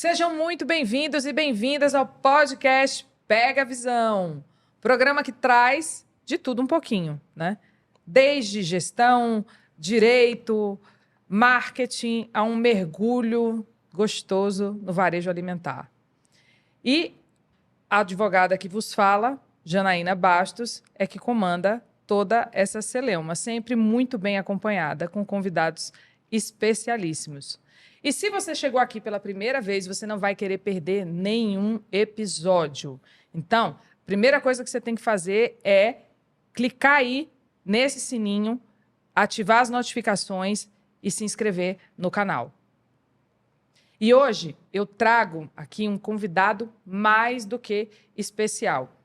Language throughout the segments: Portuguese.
Sejam muito bem-vindos e bem-vindas ao podcast Pega a Visão, programa que traz de tudo um pouquinho, né? Desde gestão, direito, marketing, a um mergulho gostoso no varejo alimentar. E a advogada que vos fala, Janaína Bastos, é que comanda toda essa celeuma, sempre muito bem acompanhada, com convidados especialíssimos. E se você chegou aqui pela primeira vez, você não vai querer perder nenhum episódio. Então, a primeira coisa que você tem que fazer é clicar aí nesse sininho, ativar as notificações e se inscrever no canal. E hoje eu trago aqui um convidado mais do que especial,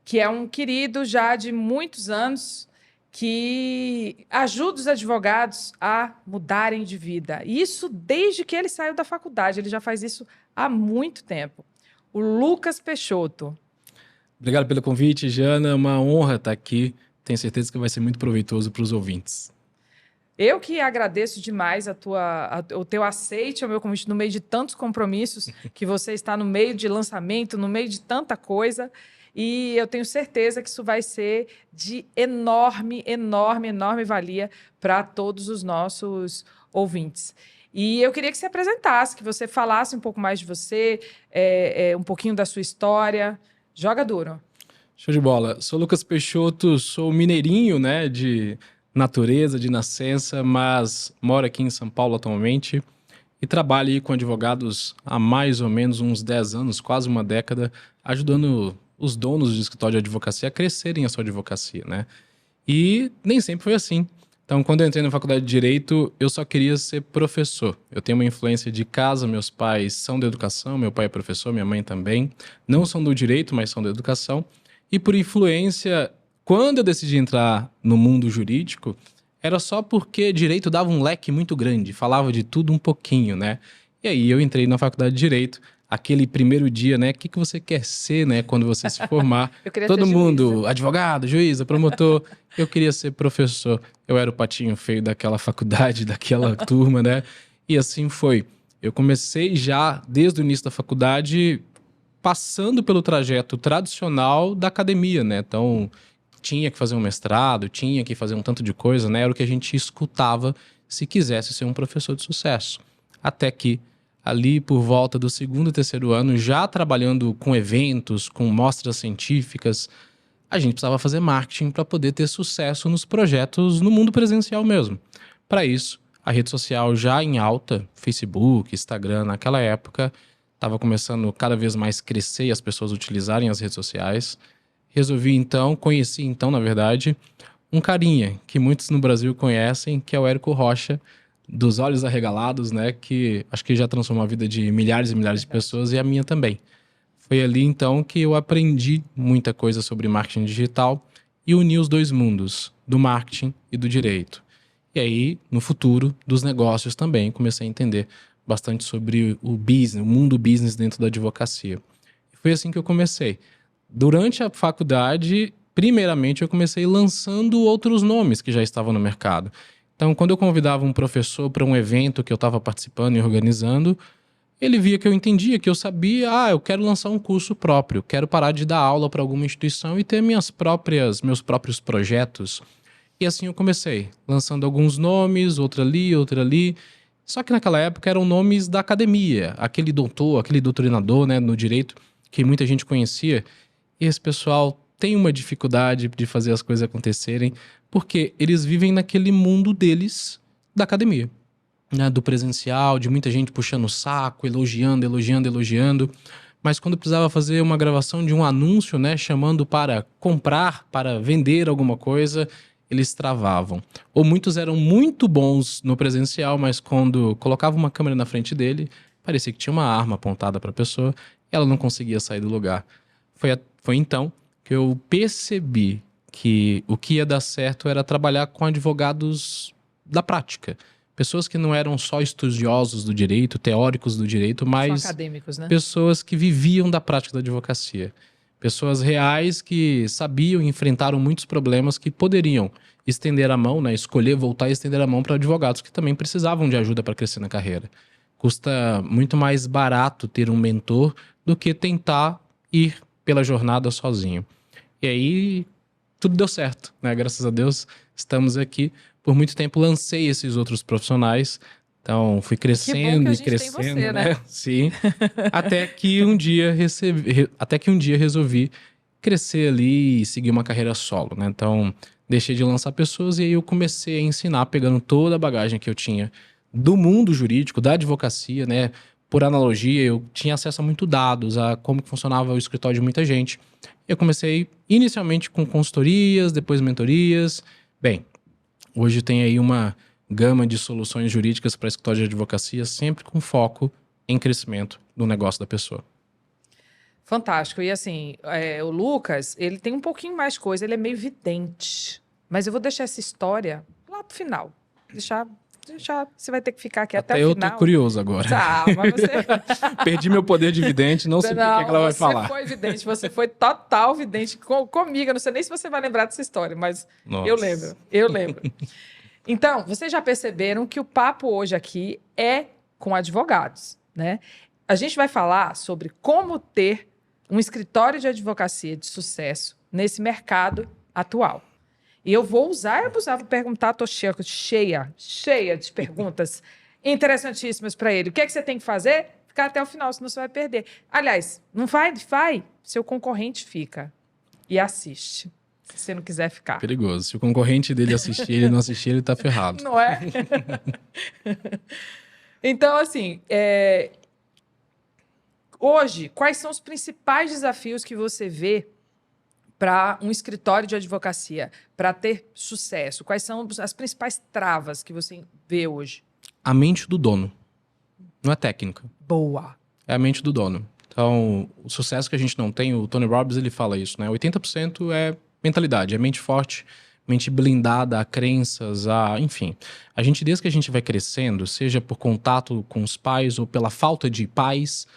que é um querido já de muitos anos, que ajuda os advogados a mudarem de vida. Isso desde que ele saiu da faculdade, ele já faz isso há muito tempo. O Lucas Peixoto. Obrigado pelo convite, Jana. É uma honra estar aqui. Tenho certeza que vai ser muito proveitoso para os ouvintes. Eu que agradeço demais o teu aceite ao meu convite no meio de tantos compromissos, que você está no meio de lançamento, no meio de tanta coisa. E eu tenho certeza que isso vai ser de enorme valia para todos os nossos ouvintes. E eu queria que você apresentasse, que você falasse um pouco mais de você, um pouquinho da sua história. Joga duro. Show de bola. Sou Lucas Peixoto, sou mineirinho, né, de natureza, de nascença, mas moro aqui em São Paulo atualmente e trabalho aí com advogados há mais ou menos uns 10 anos, quase uma década, ajudando os donos de escritório de advocacia a crescerem a sua advocacia, né? E nem sempre foi assim. Então, quando eu entrei na faculdade de Direito, eu só queria ser professor. Eu tenho uma influência de casa, meus pais são da educação, meu pai é professor, minha mãe também. Não são do direito, mas são da educação. E por influência, quando eu decidi entrar no mundo jurídico, era só porque direito dava um leque muito grande, falava de tudo um pouquinho, né? E aí eu entrei na faculdade de Direito. Aquele primeiro dia, né? O que você quer ser, né? Quando você se formar. Todo mundo, juíza. Advogado, juíza, promotor. Eu queria ser professor. Eu era o patinho feio daquela faculdade, daquela turma, né? E assim foi. Eu comecei já, desde o início da faculdade, passando pelo trajeto tradicional da academia, né? Então, tinha que fazer um mestrado, tinha que fazer um tanto de coisa, né? Era o que a gente escutava se quisesse ser um professor de sucesso. Até que ali por volta do segundo e terceiro ano, já trabalhando com eventos, com mostras científicas, a gente precisava fazer marketing para poder ter sucesso nos projetos no mundo presencial mesmo. Para isso, a rede social já em alta, Facebook, Instagram, naquela época, estava começando cada vez mais crescer e as pessoas utilizarem as redes sociais. Conheci então, na verdade, um carinha que muitos no Brasil conhecem, que é o Érico Rocha, dos Olhos Arregalados, né? Que acho que já transformou a vida de milhares e milhares de pessoas e a minha também. Foi ali, então, que eu aprendi muita coisa sobre marketing digital e uni os dois mundos, do marketing e do direito. E aí, no futuro, dos negócios também, comecei a entender bastante sobre o business, o mundo business dentro da advocacia. E foi assim que eu comecei. Durante a faculdade, primeiramente, eu comecei lançando outros nomes que já estavam no mercado. Então, quando eu convidava um professor para um evento que eu estava participando e organizando, ele via que eu entendia, que eu sabia, eu quero lançar um curso próprio, quero parar de dar aula para alguma instituição e ter meus próprios projetos. E assim eu comecei, lançando alguns nomes, outro ali. Só que naquela época eram nomes da academia, aquele doutor, aquele doutrinador, né, no direito, que muita gente conhecia. E esse pessoal tem uma dificuldade de fazer as coisas acontecerem, porque eles vivem naquele mundo deles, da academia, né? Do presencial, de muita gente puxando o saco, elogiando. Mas quando precisava fazer uma gravação de um anúncio, né, chamando para comprar, para vender alguma coisa, eles travavam. Ou muitos eram muito bons no presencial, mas quando colocava uma câmera na frente dele, parecia que tinha uma arma apontada para a pessoa e ela não conseguia sair do lugar. Foi então que eu percebi que o que ia dar certo era trabalhar com advogados da prática. Pessoas que não eram só estudiosos do direito, teóricos do direito, mas são acadêmicos, né? Pessoas que viviam da prática da advocacia. Pessoas reais que sabiam e enfrentaram muitos problemas que poderiam estender a mão, né? Escolher voltar e estender a mão para advogados que também precisavam de ajuda para crescer na carreira. Custa muito mais barato ter um mentor do que tentar ir pela jornada sozinho. E aí, tudo deu certo, né? Graças a Deus, estamos aqui. Por muito tempo lancei esses outros profissionais. Então, fui crescendo e crescendo, você, né? Sim. Até que um dia resolvi crescer ali e seguir uma carreira solo, né? Então, deixei de lançar pessoas e aí eu comecei a ensinar, pegando toda a bagagem que eu tinha do mundo jurídico, da advocacia, né? Por analogia, eu tinha acesso a muitos dados, a como que funcionava o escritório de muita gente. Eu comecei inicialmente com consultorias, depois mentorias. Bem, hoje tem aí uma gama de soluções jurídicas para escritório de advocacia, sempre com foco em crescimento do negócio da pessoa. Fantástico. E assim, o Lucas, ele tem um pouquinho mais coisa, ele é meio vidente. Mas eu vou deixar essa história lá pro final. Deixar, você vai ter que ficar aqui até o final. Eu tô curioso agora. Tá, mas você... Perdi meu poder de vidente, não sei o que ela vai falar. Você foi vidente, você foi total vidente comigo. Eu não sei nem se você vai lembrar dessa história, mas Nossa. eu lembro. Então, vocês já perceberam que o papo hoje aqui é com advogados, né? A gente vai falar sobre como ter um escritório de advocacia de sucesso nesse mercado atual. E eu vou usar e abusar, vou perguntar, tô cheia de perguntas interessantíssimas para ele. O que é que você tem que fazer? Ficar até o final, senão você vai perder. Aliás, não vai? Seu concorrente fica e assiste. Se você não quiser ficar. Perigoso. Se o concorrente dele assistir, ele não assistir, ele tá ferrado. Não é? Então, assim, hoje, quais são os principais desafios que você vê para um escritório de advocacia, para ter sucesso? Quais são as principais travas que você vê hoje? A mente do dono. Não é técnica. Boa. É a mente do dono. Então, o sucesso que a gente não tem, o Tony Robbins, ele fala isso, né? 80% é mentalidade, é mente forte, mente blindada a crenças, enfim. A gente, desde que a gente vai crescendo, seja por contato com os pais ou pela falta de pais,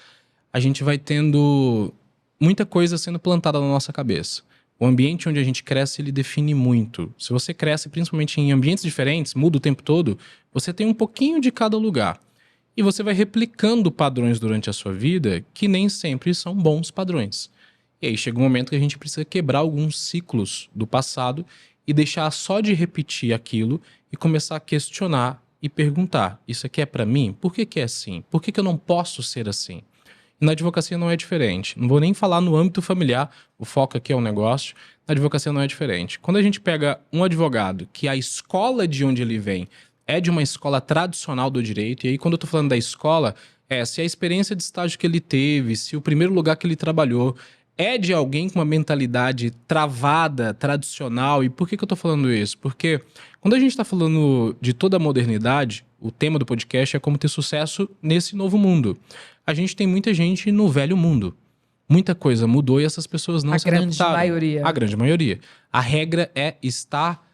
a gente vai tendo muita coisa sendo plantada na nossa cabeça. O ambiente onde a gente cresce, ele define muito. Se você cresce principalmente em ambientes diferentes, muda o tempo todo, você tem um pouquinho de cada lugar. E você vai replicando padrões durante a sua vida que nem sempre são bons padrões. E aí chega um momento que a gente precisa quebrar alguns ciclos do passado e deixar só de repetir aquilo e começar a questionar e perguntar: isso aqui é pra mim? Por que é assim? Por que eu não posso ser assim? E na advocacia não é diferente. Não vou nem falar no âmbito familiar, o foco aqui é o negócio. Na advocacia não é diferente. Quando a gente pega um advogado que a escola de onde ele vem é de uma escola tradicional do direito, e aí quando eu tô falando da escola, se a experiência de estágio que ele teve, se o primeiro lugar que ele trabalhou é de alguém com uma mentalidade travada, tradicional. E por que eu tô falando isso? Porque quando a gente tá falando de toda a modernidade, o tema do podcast é como ter sucesso nesse novo mundo. A gente tem muita gente no velho mundo. Muita coisa mudou e essas pessoas não se adaptaram. A grande maioria. A regra é estar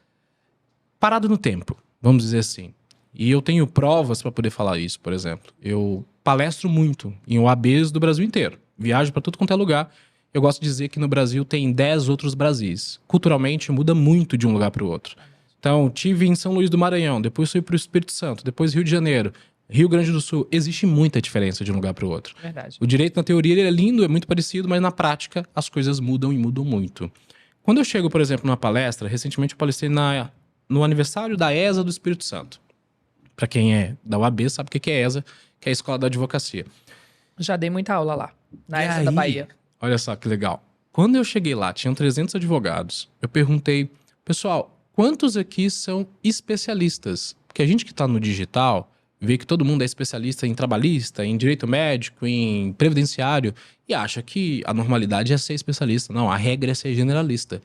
parado no tempo, vamos dizer assim. E eu tenho provas para poder falar isso, por exemplo. Eu palestro muito em OABs do Brasil inteiro. Viajo para tudo quanto é lugar. Eu gosto de dizer que no Brasil tem 10 outros Brasis. Culturalmente muda muito de um lugar para o outro. Então, tive em São Luís do Maranhão, depois fui para o Espírito Santo, depois Rio de Janeiro, Rio Grande do Sul. Existe muita diferença de um lugar para o outro. Verdade. O direito, na teoria, ele é lindo, é muito parecido, mas na prática as coisas mudam e mudam muito. Quando eu chego, por exemplo, numa palestra, recentemente eu palestrei no aniversário da ESA do Espírito Santo. Para quem é da UAB sabe o que é ESA, que é a Escola da Advocacia. Já dei muita aula lá, na ESA da Bahia. Olha só que legal. Quando eu cheguei lá, tinham 300 advogados. Eu perguntei, pessoal, quantos aqui são especialistas? Porque a gente que está no digital vê que todo mundo é especialista em trabalhista, em direito médico, em previdenciário, e acha que a normalidade é ser especialista. Não, a regra é ser generalista.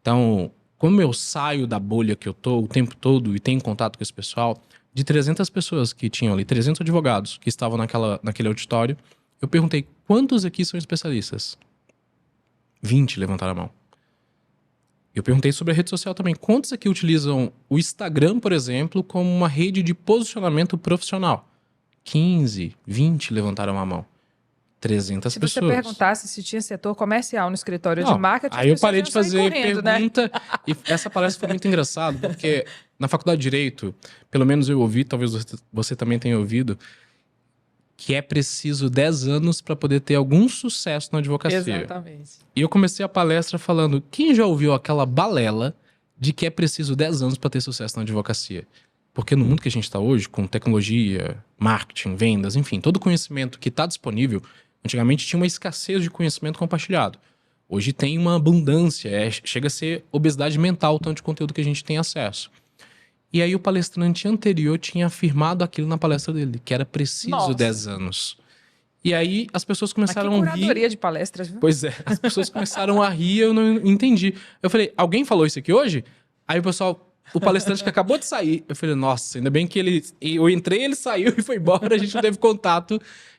Então, como eu saio da bolha que eu tô o tempo todo e tenho contato com esse pessoal, de 300 pessoas que tinham ali, 300 advogados que estavam naquele auditório, eu perguntei, quantos aqui são especialistas? 20 levantaram a mão. Eu perguntei sobre a rede social também. Quantos aqui utilizam o Instagram, por exemplo, como uma rede de posicionamento profissional? 15, 20 levantaram a mão. 300 pessoas. Se você perguntasse se tinha setor comercial no escritório de marketing... Aí eu parei de fazer né? pergunta. E essa palestra foi muito engraçada, porque na faculdade de Direito, pelo menos eu ouvi, talvez você também tenha ouvido, que é preciso 10 anos para poder ter algum sucesso na advocacia. Exatamente. E eu comecei a palestra falando, quem já ouviu aquela balela de que é preciso 10 anos para ter sucesso na advocacia? Porque no mundo que a gente está hoje, com tecnologia, marketing, vendas, enfim, todo o conhecimento que está disponível, antigamente tinha uma escassez de conhecimento compartilhado. Hoje tem uma abundância, chega a ser obesidade mental, tanto de conteúdo que a gente tem acesso. E aí o palestrante anterior tinha afirmado aquilo na palestra dele, que era preciso 10 anos. E aí as pessoas começaram a rir. Curadoria de palestras, viu? Pois é, as pessoas começaram a rir, eu não entendi. Eu falei, alguém falou isso aqui hoje? Aí o palestrante que acabou de sair, eu falei, nossa, ainda bem que eu entrei, ele saiu e foi embora, a gente não teve contato.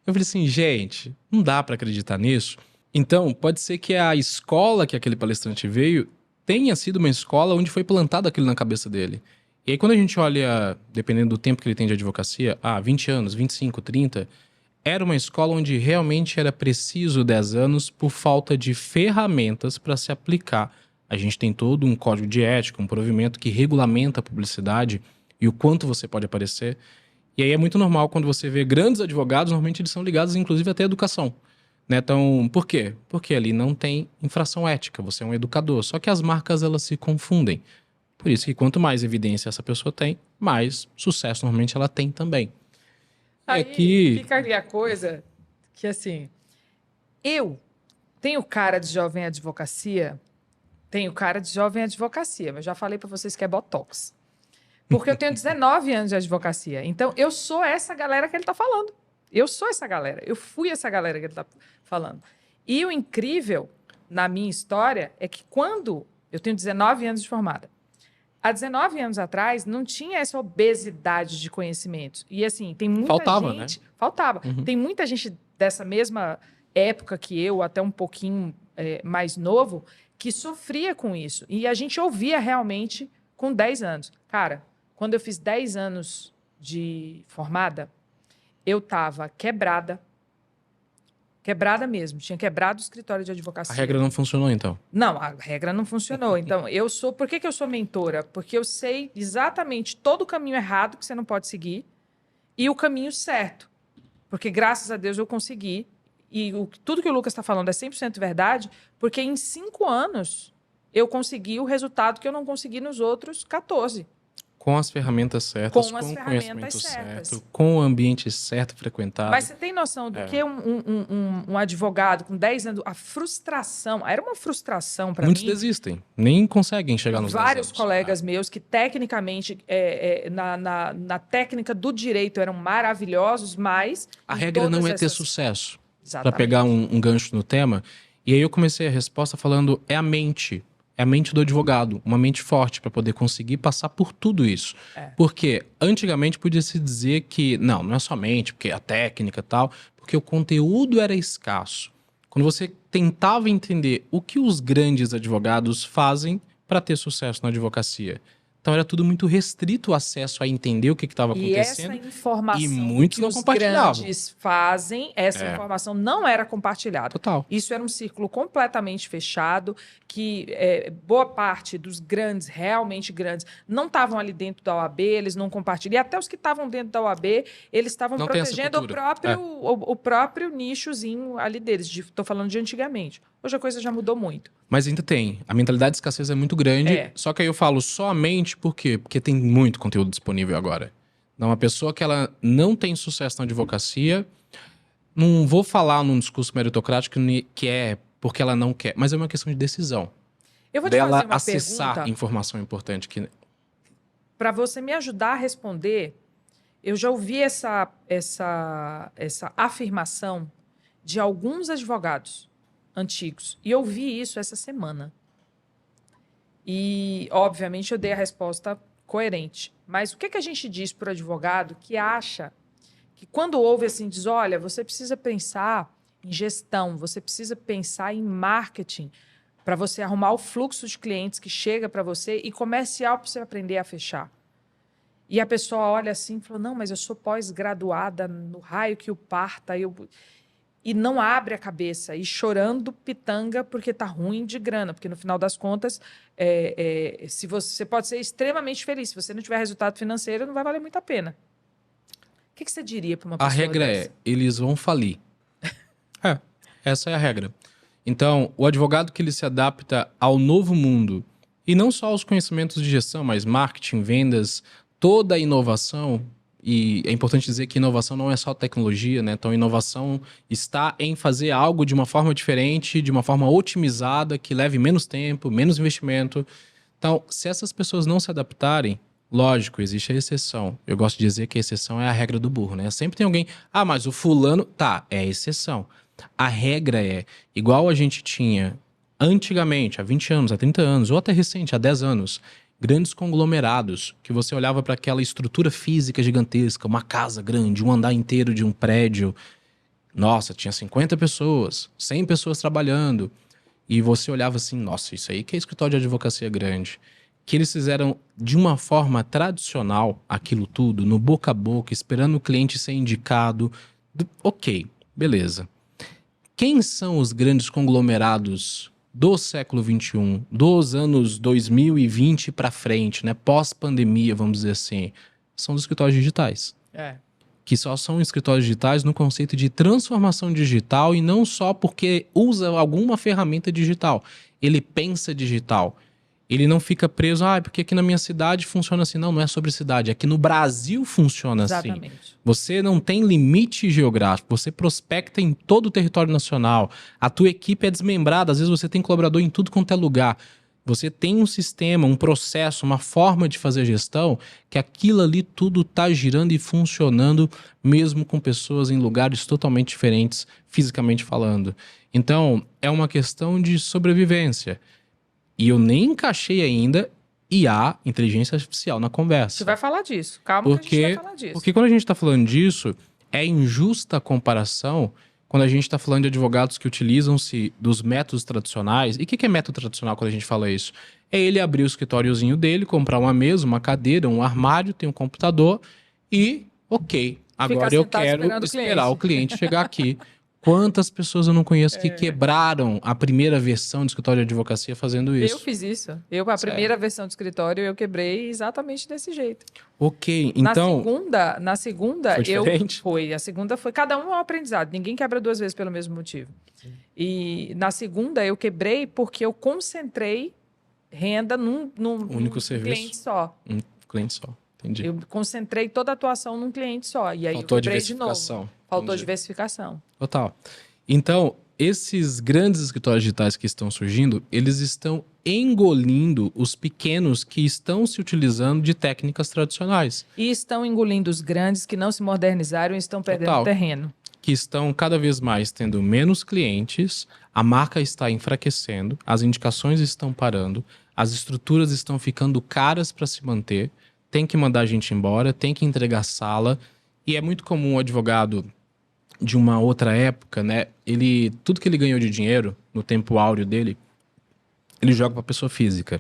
Eu falei assim, gente, não dá pra acreditar nisso. Então, pode ser que a escola que aquele palestrante veio tenha sido uma escola onde foi plantado aquilo na cabeça dele. E aí, quando a gente olha, dependendo do tempo que ele tem de advocacia, 20 anos, 25, 30, era uma escola onde realmente era preciso 10 anos por falta de ferramentas para se aplicar. A gente tem todo um código de ética, um provimento que regulamenta a publicidade e o quanto você pode aparecer. E aí é muito normal quando você vê grandes advogados, normalmente eles são ligados inclusive até à educação. Né? Então, por quê? Porque ali não tem infração ética, você é um educador. Só que as marcas, elas se confundem. Por isso que quanto mais evidência essa pessoa tem, mais sucesso normalmente ela tem também. Aí que... fica ali a coisa que, assim, eu tenho cara de jovem advocacia, mas já falei para vocês que é Botox. Porque eu tenho 19 anos de advocacia. Então, eu sou essa galera que ele está falando. Eu sou essa galera. Eu fui essa galera que ele está falando. E o incrível na minha história é que quando eu tenho 19 anos de formada, há 19 anos atrás, não tinha essa obesidade de conhecimentos. E, assim, tem muita gente... né? Faltava. Uhum. Tem muita gente dessa mesma época que eu, até um pouquinho mais novo, que sofria com isso. E a gente ouvia realmente com 10 anos. Cara, quando eu fiz 10 anos de formada, eu estava quebrada mesmo. Tinha quebrado o escritório de advocacia. A regra não funcionou, então? Não, a regra não funcionou. Então, por que eu sou mentora? Porque eu sei exatamente todo o caminho errado que você não pode seguir e o caminho certo. Porque, graças a Deus, eu consegui. E tudo que o Lucas está falando é 100% verdade, porque em 5 anos eu consegui o resultado que eu não consegui nos outros 14. Com as ferramentas certas, com o conhecimento certo, com o ambiente certo, frequentado. Mas você tem noção do que um advogado com 10 anos, a frustração, era uma frustração para mim. Muitos desistem, nem conseguem chegar nos 10 anos. Vários colegas meus que tecnicamente, na técnica do direito eram maravilhosos, mas... A regra não é ter sucesso. Exatamente. Para pegar um gancho no tema. E aí eu comecei a resposta falando, é a mente do advogado, uma mente forte para poder conseguir passar por tudo isso. Porque antigamente podia se dizer que não é somente porque a técnica e tal, porque o conteúdo era escasso. Quando você tentava entender o que os grandes advogados fazem para ter sucesso na advocacia. Então era tudo muito restrito o acesso a entender o que estava acontecendo. E essa informação e muitos que não os compartilhavam. grandes fazem, essa informação não era compartilhada. Total. Isso era um círculo completamente fechado, que boa parte dos grandes, realmente grandes, não estavam ali dentro da OAB, eles não compartilham. E até os que estavam dentro da OAB, eles estavam protegendo o próprio nichozinho ali deles. Estou falando de antigamente. Hoje a coisa já mudou muito. Mas ainda tem. A mentalidade de escassez é muito grande. Só que aí eu falo somente por quê? Porque tem muito conteúdo disponível agora. Então, uma pessoa que ela não tem sucesso na advocacia, não vou falar num discurso meritocrático que é porque ela não quer, mas é uma questão de decisão. Eu vou te fazer uma acessar pergunta, informação importante. Para você me ajudar a responder, eu já ouvi essa afirmação de alguns advogados antigos. E eu vi isso essa semana. E, obviamente, eu dei a resposta coerente. Mas o que a gente diz para o advogado que acha que quando ouve assim, diz, olha, você precisa pensar em gestão, você precisa pensar em marketing para você arrumar o fluxo de clientes que chega para você e comercial para você aprender a fechar. E a pessoa olha assim e fala, não, mas eu sou pós-graduada no raio que o parta, e não abre a cabeça, e chorando pitanga porque está ruim de grana, porque no final das contas, se você pode ser extremamente feliz, se você não tiver resultado financeiro, não vai valer muito a pena. que você diria para uma A pessoa regra dessa? eles vão falir. Essa é a regra. Então, o advogado que ele se adapta ao novo mundo, e não só aos conhecimentos de gestão, mas marketing, vendas, toda a inovação, e é importante dizer que inovação não é só tecnologia, né? Então, inovação está em fazer algo de uma forma diferente, de uma forma otimizada, que leve menos tempo, menos investimento. Então, se essas pessoas não se adaptarem, lógico, existe a exceção. Eu gosto de dizer que a exceção é a regra do burro, né? Sempre tem alguém, mas o fulano, tá, é a exceção. A regra é, igual a gente tinha antigamente, há 20 anos, há 30 anos, ou até recente, há 10 anos, grandes conglomerados, que você olhava para aquela estrutura física gigantesca, uma casa grande, um andar inteiro de um prédio. Nossa, tinha 50 pessoas, 100 pessoas trabalhando. E você olhava assim, nossa, isso aí que é escritório de advocacia grande. Que eles fizeram de uma forma tradicional aquilo tudo, no boca a boca, esperando o cliente ser indicado. Ok, beleza. Quem são os grandes conglomerados do século XXI, dos anos 2020 para frente, né? Pós-pandemia, vamos dizer assim? São os escritórios digitais. Que só são escritórios digitais no conceito de transformação digital e não só porque usa alguma ferramenta digital. Ele pensa digital. Ele não fica preso, porque aqui na minha cidade funciona assim. Não, não é sobre cidade. Aqui no Brasil funciona assim. Exatamente. Você não tem limite geográfico. Você prospecta em todo o território nacional. A tua equipe é desmembrada. Às vezes você tem colaborador em tudo quanto é lugar. Você tem um sistema, um processo, uma forma de fazer gestão que aquilo ali tudo tá girando e funcionando mesmo com pessoas em lugares totalmente diferentes, fisicamente falando. Então, é uma questão de sobrevivência. E eu nem encaixei ainda IA, inteligência artificial, na conversa. Você vai falar disso. Calma que a gente vai falar disso. Porque quando a gente está falando disso, é injusta a comparação quando a gente está falando de advogados que utilizam-se dos métodos tradicionais. E o que é método tradicional quando a gente fala isso? É ele abrir o escritóriozinho dele, comprar uma mesa, uma cadeira, um armário, tem um computador e, ok, agora eu quero esperar o cliente chegar aqui. Quantas pessoas eu não conheço que quebraram a primeira versão de escritório de advocacia fazendo isso? Eu fiz isso. A primeira versão do escritório eu quebrei exatamente desse jeito. Ok, então... Na segunda foi diferente? A segunda foi... Cada um é um aprendizado. Ninguém quebra duas vezes pelo mesmo motivo. Sim. E na segunda eu quebrei porque eu concentrei renda num único serviço. Cliente só. Um cliente só. Entendi. Eu concentrei toda a atuação num cliente só. E aí faltou eu quebrei de novo. Faltou Entendi. diversificação. Total. Então, esses grandes escritórios digitais que estão surgindo, eles estão engolindo os pequenos que estão se utilizando de técnicas tradicionais. E estão engolindo os grandes que não se modernizaram e estão perdendo terreno. Que estão cada vez mais tendo menos clientes, a marca está enfraquecendo, as indicações estão parando, as estruturas estão ficando caras para se manter, tem que mandar a gente embora, tem que entregar sala. E é muito comum o advogado de uma outra época, né? Tudo que ele ganhou de dinheiro no tempo áureo dele, ele joga para pessoa física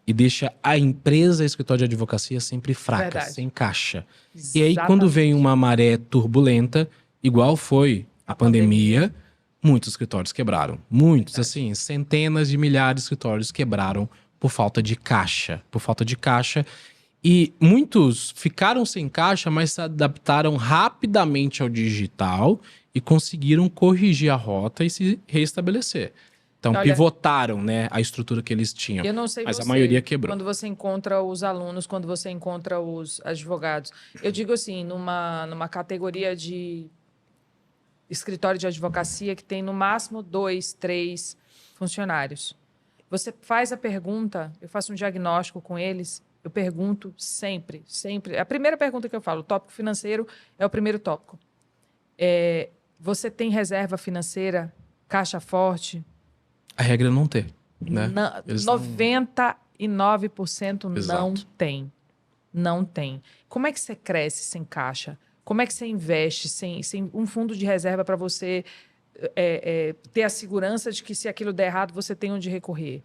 e deixa a empresa, a escritório de advocacia sempre fraca, sem caixa. Exatamente. E aí quando vem uma maré turbulenta, igual foi a pandemia, muitos escritórios quebraram. Muitos, assim, centenas de milhares de escritórios quebraram por falta de caixa, E muitos ficaram sem caixa, mas se adaptaram rapidamente ao digital e conseguiram corrigir a rota e se reestabelecer. Então, pivotaram, né, a estrutura que eles tinham. Eu não sei mas a maioria quebrou. Quando você encontra os alunos, quando você encontra os advogados. Eu digo assim, numa categoria de escritório de advocacia que tem no máximo 2, 3 funcionários. Você faz a pergunta, eu faço um diagnóstico com eles. Eu pergunto sempre. A primeira pergunta que eu falo, o tópico financeiro é o primeiro tópico. Você tem reserva financeira, caixa forte? A regra é não ter, né? 99% não Exato. tem. Não tem. Como é que você cresce sem caixa? Como é que você investe sem um fundo de reserva para você ter a segurança de que se aquilo der errado, você tem onde recorrer?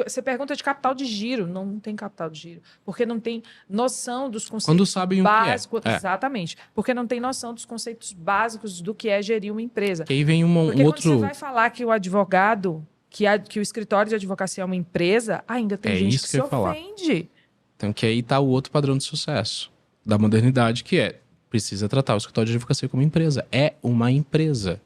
Você pergunta de capital de giro, não tem capital de giro, porque não tem noção dos conceitos quando sabem básicos. O que é. Exatamente, porque não tem noção dos conceitos básicos do que é gerir uma empresa. Que aí vem porque outro... quando você vai falar que o advogado, que o escritório de advocacia é uma empresa, ainda tem gente que se ofende. Então que aí tá o outro padrão de sucesso. da modernidade, que precisa tratar o escritório de advocacia como empresa. É uma empresa.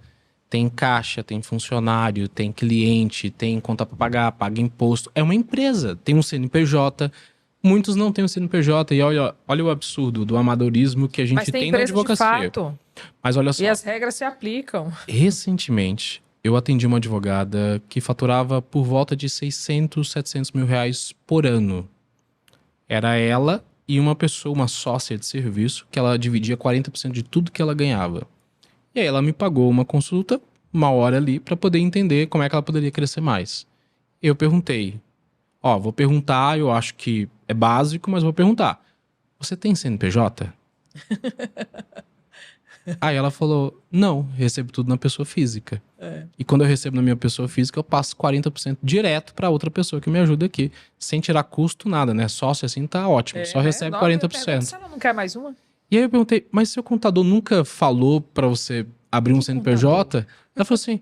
Tem caixa, tem funcionário, tem cliente, tem conta para pagar, paga imposto. É uma empresa. Tem um CNPJ. Muitos não têm um CNPJ. E olha o absurdo do amadorismo que a gente tem na advocacia. De fato. Mas olha só. E as regras se aplicam. Recentemente, eu atendi uma advogada que faturava por volta de 600, 700 mil reais por ano. Era ela e uma pessoa, uma sócia de serviço, que ela dividia 40% de tudo que ela ganhava. E aí ela me pagou uma consulta, uma hora ali, para poder entender como é que ela poderia crescer mais. Eu perguntei, vou perguntar, eu acho que é básico, mas vou perguntar. Você tem CNPJ? Aí ela falou, não, recebo tudo na pessoa física. E quando eu recebo na minha pessoa física, eu passo 40% direto para outra pessoa que me ajuda aqui, sem tirar custo, nada, né? Sócio assim tá ótimo, só recebe 40%. Você não quer mais uma? E aí eu perguntei, mas seu contador nunca falou pra você abrir um CNPJ? Ela falou assim,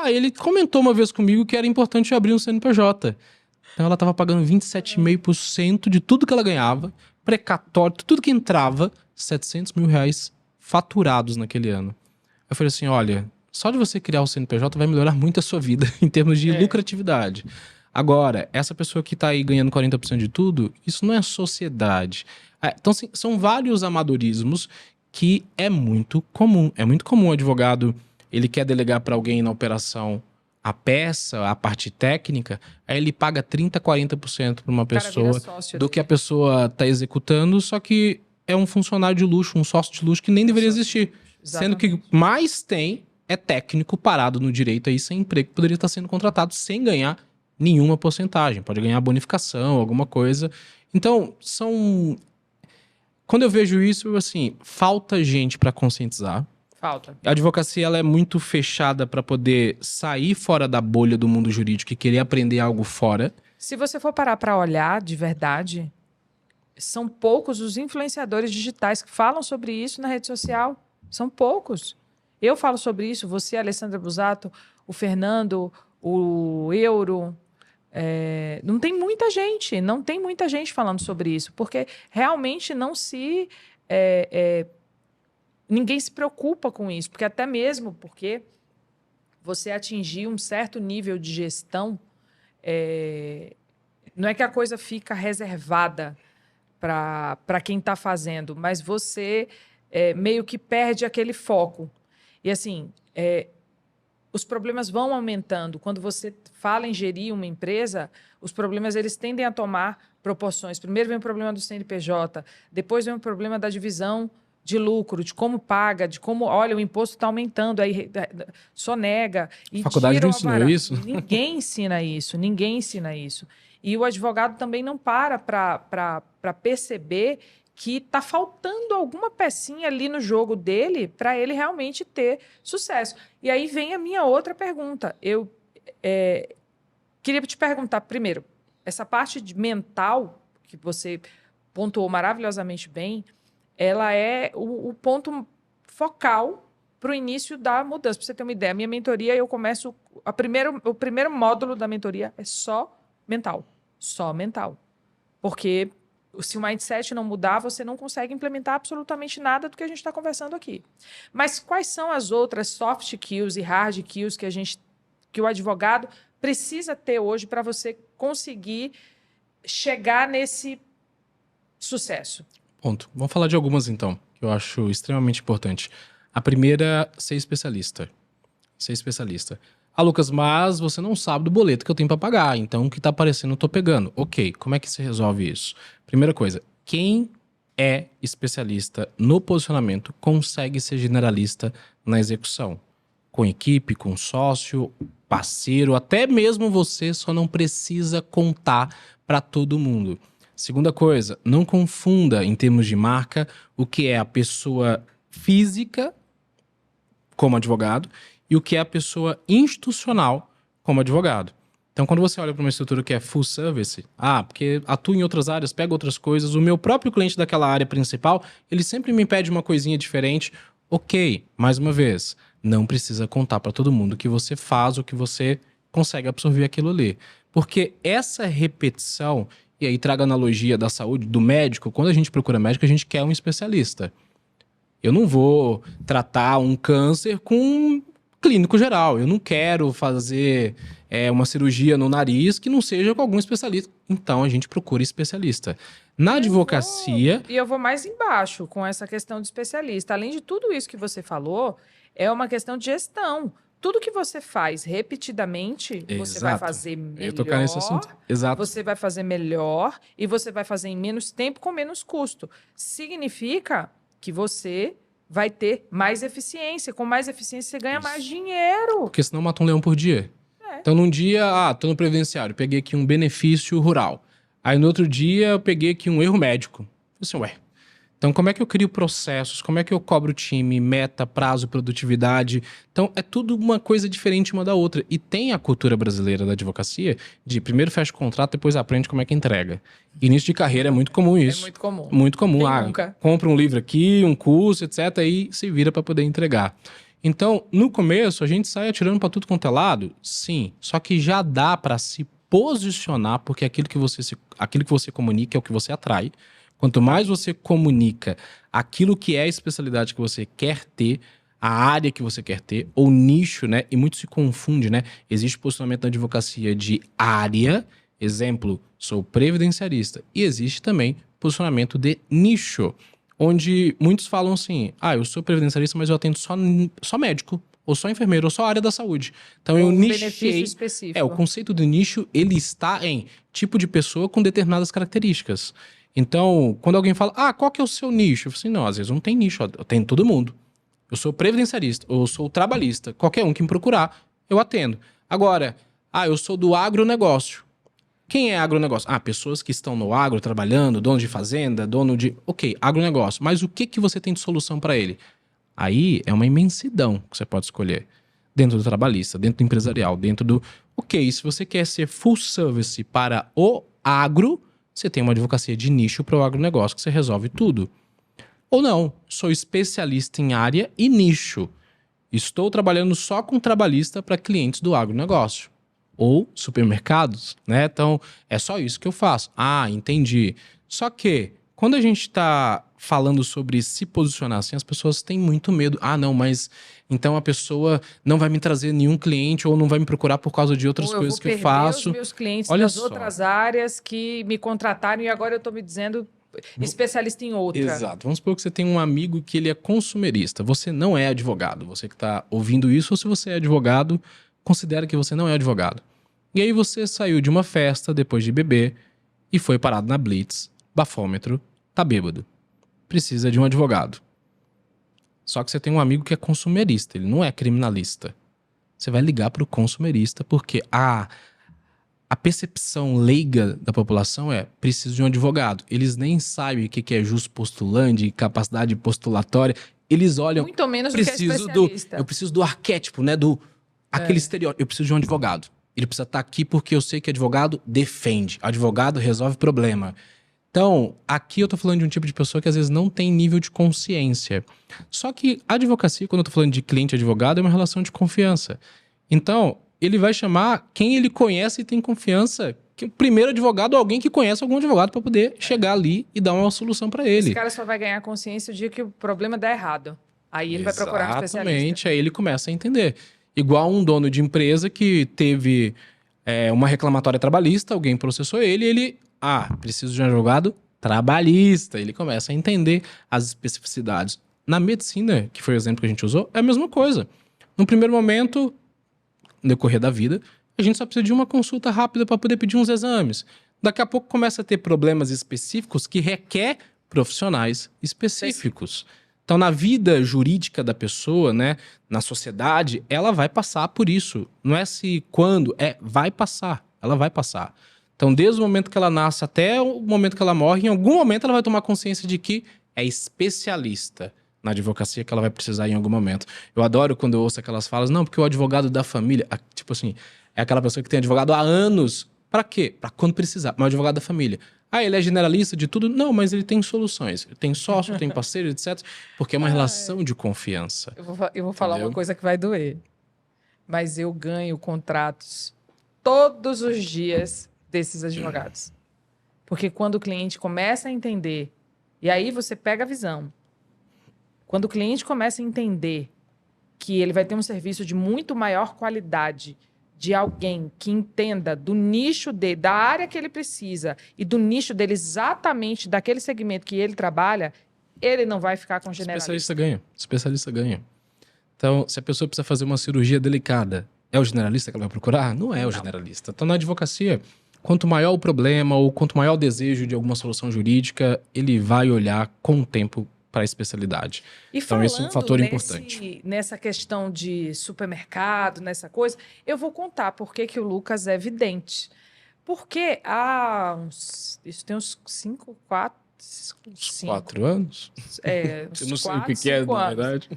ele comentou uma vez comigo que era importante abrir um CNPJ. Então ela tava pagando 27,5% de tudo que ela ganhava, precatório, tudo que entrava, 700 mil reais faturados naquele ano. Eu falei assim, olha, só de você criar o CNPJ vai melhorar muito a sua vida em termos de lucratividade. Agora, essa pessoa que tá aí ganhando 40% de tudo, isso não é sociedade. Então, assim, são vários amadorismos que é muito comum. É muito comum o advogado, ele quer delegar para alguém na operação a peça, a parte técnica, aí ele paga 30%, 40% para uma pessoa do que a pessoa tá executando, só que é um funcionário de luxo, um sócio de luxo que nem deveria existir. Exatamente. Sendo que mais tem é técnico parado no direito aí sem emprego, que poderia estar sendo contratado sem ganhar nenhuma porcentagem. Pode ganhar bonificação, alguma coisa. Então, quando eu vejo isso, assim, falta gente para conscientizar. Falta. A advocacia ela é muito fechada para poder sair fora da bolha do mundo jurídico e querer aprender algo fora. Se você for parar para olhar de verdade, são poucos os influenciadores digitais que falam sobre isso na rede social. São poucos. Eu falo sobre isso, você, Alessandra Busato, o Fernando, o Euro. Não tem muita gente falando sobre isso, porque realmente ninguém se preocupa com isso, porque até mesmo porque você atingir um certo nível de gestão, não é que a coisa fica reservada para quem está fazendo, mas você meio que perde aquele foco. E assim, os problemas vão aumentando. Quando você fala em gerir uma empresa, os problemas eles tendem a tomar proporções. Primeiro vem o problema do CNPJ, depois vem o problema da divisão de lucro, de como paga, de como, olha, o imposto está aumentando, aí sonega. A faculdade não ensinou isso? Ninguém ensina isso. E o advogado também não para perceber que está faltando alguma pecinha ali no jogo dele para ele realmente ter sucesso. E aí vem a minha outra pergunta. Eu queria te perguntar, primeiro, essa parte mental, que você pontuou maravilhosamente bem, ela é o ponto focal para o início da mudança. Para você ter uma ideia, a minha mentoria, eu começo... O primeiro módulo da mentoria é só mental. Só mental. Porque se o mindset não mudar, você não consegue implementar absolutamente nada do que a gente está conversando aqui. Mas quais são as outras soft skills e hard skills que o advogado precisa ter hoje para você conseguir chegar nesse sucesso? Ponto. Vamos falar de algumas, então, que eu acho extremamente importante. A primeira, ser especialista. Ser especialista. Lucas, mas você não sabe do boleto que eu tenho para pagar, então o que tá aparecendo eu tô pegando. Ok, como é que se resolve isso? Primeira coisa, quem é especialista no posicionamento consegue ser generalista na execução. Com equipe, com sócio, parceiro, até mesmo você só não precisa contar para todo mundo. Segunda coisa, não confunda em termos de marca o que é a pessoa física como advogado e o que é a pessoa institucional como advogado. Então, quando você olha para uma estrutura que é full service, porque atua em outras áreas, pega outras coisas, o meu próprio cliente daquela área principal, ele sempre me pede uma coisinha diferente. Ok, mais uma vez, não precisa contar para todo mundo que você faz ou que você consegue absorver aquilo ali. Porque essa repetição, E aí trago a analogia da saúde, do médico. Quando a gente procura médico, a gente quer um especialista. Eu não vou tratar um câncer com um clínico geral. Eu não quero fazer uma cirurgia no nariz que não seja com algum especialista. Então a gente procura especialista. Na advocacia... E eu vou mais embaixo com essa questão de especialista. Além de tudo isso que você falou, é uma questão de gestão. Tudo que você faz repetidamente, você vai fazer melhor. Eu ia tocar nesse assunto. Exato. Você vai fazer melhor e você vai fazer em menos tempo com menos custo. Significa que você vai ter mais eficiência. Com mais eficiência, você ganha mais dinheiro. Porque senão mata um leão por dia. Então, num dia, tô no previdenciário, peguei aqui um benefício rural. Aí, no outro dia, eu peguei aqui um erro médico. Assim, então como é que eu crio processos? Como é que eu cobro time, meta, prazo, produtividade? Então, é tudo uma coisa diferente uma da outra. E tem a cultura brasileira da advocacia de primeiro fecha o contrato, depois aprende como é que entrega. Início de carreira é muito comum isso. É muito comum. Muito comum. Nunca. Compra um livro aqui, um curso, etc. E se vira para poder entregar. Então, no começo, a gente sai atirando para tudo quanto é lado? Sim. Só que já dá para se posicionar, porque aquilo que você comunica é o que você atrai. Quanto mais você comunica aquilo que é a especialidade que você quer ter, a área que você quer ter, ou nicho, né? E muito se confunde, né? Existe posicionamento na advocacia de área, exemplo, sou previdenciarista. E existe também posicionamento de nicho, onde muitos falam assim, eu sou previdenciarista, mas eu atendo só médico, ou só enfermeiro, ou só área da saúde. Então eu nichei... benefício específico. O conceito do nicho, ele está em tipo de pessoa com determinadas características. Então, quando alguém fala, qual que é o seu nicho? Eu falo assim, não, às vezes não tem nicho, eu tenho todo mundo. Eu sou previdenciarista, ou eu sou trabalhista. Qualquer um que me procurar, eu atendo. Agora, eu sou do agronegócio. Quem é agronegócio? Pessoas que estão no agro, trabalhando, dono de fazenda, dono de... Ok, agronegócio. Mas o que você tem de solução para ele? Aí é uma imensidão que você pode escolher. Dentro do trabalhista, dentro do empresarial, dentro do... Ok, se você quer ser full service para o agro... Você tem uma advocacia de nicho para o agronegócio que você resolve tudo. Ou não, sou especialista em área e nicho. Estou trabalhando só com trabalhista para clientes do agronegócio. Ou supermercados, né? Então, é só isso que eu faço. Entendi. Só que, quando a gente está falando sobre se posicionar assim, as pessoas têm muito medo. Não, mas então a pessoa não vai me trazer nenhum cliente ou não vai me procurar por causa de outras coisas que eu faço. Os meus clientes Olha das só. outras áreas que me contrataram e agora eu estou me dizendo especialista em outra. Exato. Vamos supor que você tem um amigo que ele é consumerista. Você não é advogado. Você que está ouvindo isso, ou se você é advogado, considera que você não é advogado. E aí você saiu de uma festa depois de beber e foi parado na Blitz, bafômetro, tá bêbado. Precisa de um advogado. Só que você tem um amigo que é consumerista, ele não é criminalista. Você vai ligar para o consumerista porque a percepção leiga da população é preciso de um advogado. Eles nem sabem o que é jus postulandi, capacidade postulatória. Eles olham... Muito menos do que especialista. Eu preciso do arquétipo, né? Aquele estereótipo. Eu preciso de um advogado. Ele precisa estar aqui porque eu sei que advogado defende. Advogado resolve problema. Então, aqui eu tô falando de um tipo de pessoa que às vezes não tem nível de consciência. Só que a advocacia, quando eu tô falando de cliente e advogado, é uma relação de confiança. Então, ele vai chamar quem ele conhece e tem confiança. Que o primeiro advogado é alguém que conhece algum advogado para poder chegar ali e dar uma solução para ele. Esse cara só vai ganhar consciência o dia que o problema dá errado. Aí ele vai procurar um especialista. Exatamente, aí ele começa a entender. Igual um dono de empresa que teve uma reclamatória trabalhista, alguém processou ele e ele... preciso de um advogado trabalhista. Ele começa a entender as especificidades. Na medicina, que foi o exemplo que a gente usou, é a mesma coisa. No primeiro momento, no decorrer da vida, a gente só precisa de uma consulta rápida para poder pedir uns exames. Daqui a pouco começa a ter problemas específicos que requer profissionais específicos. Então, na vida jurídica da pessoa, né, na sociedade, ela vai passar por isso. Não é se quando, vai passar. Ela vai passar. Então, desde o momento que ela nasce até o momento que ela morre, em algum momento ela vai tomar consciência de que é especialista na advocacia que ela vai precisar em algum momento. Eu adoro quando eu ouço aquelas falas, não, porque o advogado da família, tipo assim, é aquela pessoa que tem advogado há anos. Pra quê? Pra quando precisar. Mas o advogado da família. Ele é generalista de tudo? Não, mas ele tem soluções. Ele tem sócio, tem parceiro, etc. Porque é uma relação de confiança. Eu vou falar uma coisa que vai doer. Mas eu ganho contratos todos os dias desses advogados. Porque quando o cliente começa a entender, e aí você pega a visão, quando o cliente começa a entender que ele vai ter um serviço de muito maior qualidade de alguém que entenda do nicho dele, da área que ele precisa e do nicho dele exatamente daquele segmento que ele trabalha, ele não vai ficar com generalista. Especialista ganha. Então, se a pessoa precisa fazer uma cirurgia delicada, é o generalista que ela vai procurar? Não é o generalista. Então, na advocacia, quanto maior o problema ou quanto maior o desejo de alguma solução jurídica, ele vai olhar com o tempo para a especialidade. E então, esse é um fator importante. Nessa questão de supermercado, nessa coisa, eu vou contar por que o Lucas é vidente. Porque isso tem uns 4 anos? Uns eu não sei o que é, na verdade.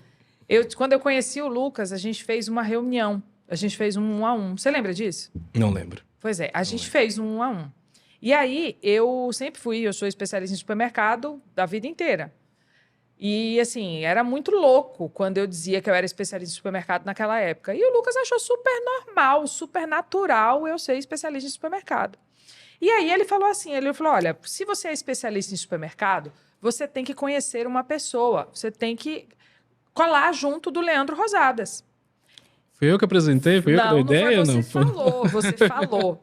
Quando eu conheci o Lucas, a gente fez uma reunião. A gente fez um 1 a 1. Você lembra disso? Não lembro. Pois é, a gente fez um 1 a 1. E aí, eu sou especialista em supermercado da vida inteira. E, assim, era muito louco quando eu dizia que eu era especialista em supermercado naquela época. E o Lucas achou super normal, super natural eu ser especialista em supermercado. E aí ele falou assim, olha, se você é especialista em supermercado, você tem que conhecer uma pessoa, você tem que colar junto do Leandro Rosadas. Fui eu que apresentei? Fui eu que dei ideia? Você falou.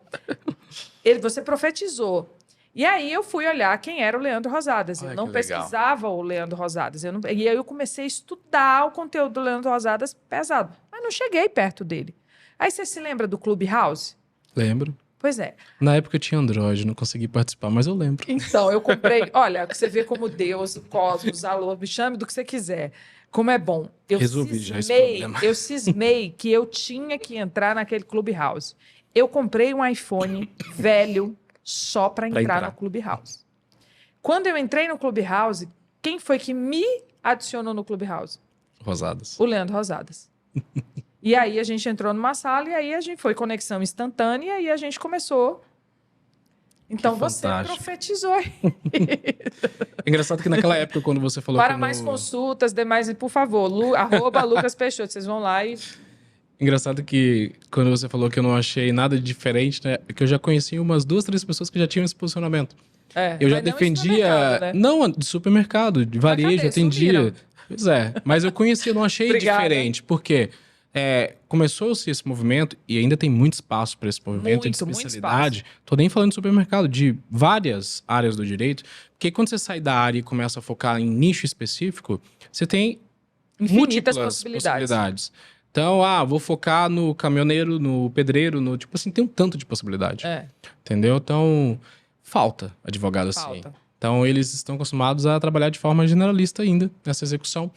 Você profetizou. E aí eu fui olhar quem era o Leandro Rosadas. Eu não pesquisava o Leandro Rosadas. E aí eu comecei a estudar o conteúdo do Leandro Rosadas pesado. Mas não cheguei perto dele. Aí você se lembra do Clubhouse? Lembro. Pois é. Na época eu tinha Android, não consegui participar, mas eu lembro. Então, eu comprei... Olha, você vê como Deus, o cosmos, alô, me chame do que você quiser. Como é bom. Resolvi já esse problema. Eu cismei que eu tinha que entrar naquele Clubhouse. Eu comprei um iPhone velho só para entrar no Clubhouse. Quando eu entrei no Clubhouse, quem foi que me adicionou no Clubhouse? Rosadas. O Leandro Rosadas. E aí a gente entrou numa sala e aí a gente foi conexão instantânea e a gente começou. Então você profetizou. Engraçado que naquela época, quando você falou Para mais consultas, demais, por favor, @Lucas Peixoto, vocês vão lá e... Engraçado que quando você falou que eu não achei nada de diferente, né? Que eu já conheci umas 2, 3 pessoas que já tinham esse posicionamento. Eu já defendia... Né? Não, de supermercado, de varejo, atendia. Pois é, mas eu conhecia, não achei diferente. Por quê? Começou-se esse movimento, e ainda tem muito espaço para esse movimento de especialidade. Tô nem falando de supermercado, de várias áreas do direito. Porque quando você sai da área e começa a focar em nicho específico, você tem infinitas múltiplas possibilidades. Então, vou focar no caminhoneiro, no pedreiro, tipo assim, tem um tanto de possibilidade. Entendeu? Então, falta advogado assim. Então, eles estão acostumados a trabalhar de forma generalista ainda nessa execução.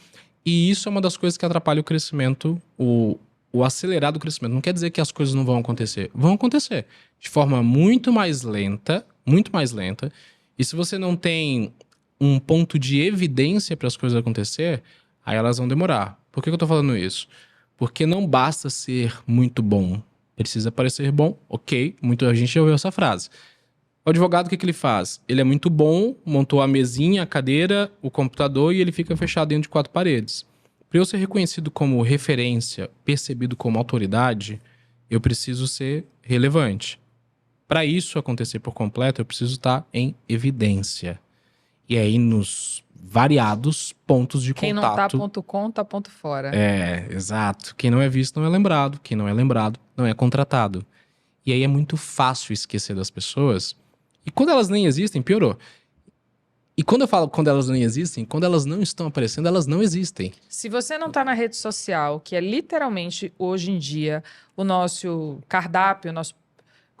E isso é uma das coisas que atrapalha o crescimento, o acelerado crescimento. Não quer dizer que as coisas não vão acontecer. Vão acontecer de forma muito mais lenta. E se você não tem um ponto de evidência para as coisas acontecer, aí elas vão demorar. Por que eu tô falando isso? Porque não basta ser muito bom. Precisa parecer bom, ok. Muita gente já ouviu essa frase. O advogado, o que ele faz? Ele é muito bom, montou a mesinha, a cadeira, o computador e ele fica fechado dentro de 4 paredes. Para eu ser reconhecido como referência, percebido como autoridade, eu preciso ser relevante. Para isso acontecer por completo, eu preciso estar em evidência. E aí, nos variados pontos de contato... Quem não tá ponto com, tá ponto fora. Exato. Quem não é visto não é lembrado. Quem não é lembrado não é contratado. E aí é muito fácil esquecer das pessoas. E quando elas nem existem, piorou. E quando eu falo quando elas nem existem, quando elas não estão aparecendo, elas não existem. Se você não tá na rede social, que é literalmente, hoje em dia, o nosso cardápio, o nosso...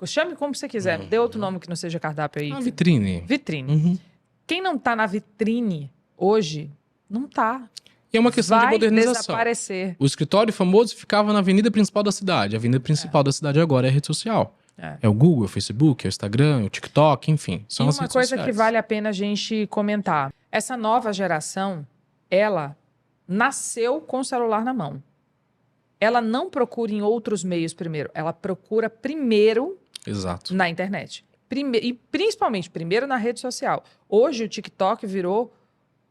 Chame como você quiser, dê outro nome que não seja cardápio aí. Vitrine. Vitrine. Quem não tá na vitrine hoje, não tá. E é uma questão de modernização. Vai desaparecer. O escritório famoso ficava na avenida principal da cidade. A avenida principal da cidade agora é a rede social. É o Google, é o Facebook, é o Instagram, é o TikTok, enfim. São as redes sociais. E uma coisa que vale a pena a gente comentar. Essa nova geração, ela nasceu com o celular na mão. Ela não procura em outros meios primeiro. Ela procura primeiro na internet. E principalmente primeiro na rede social. Hoje o TikTok virou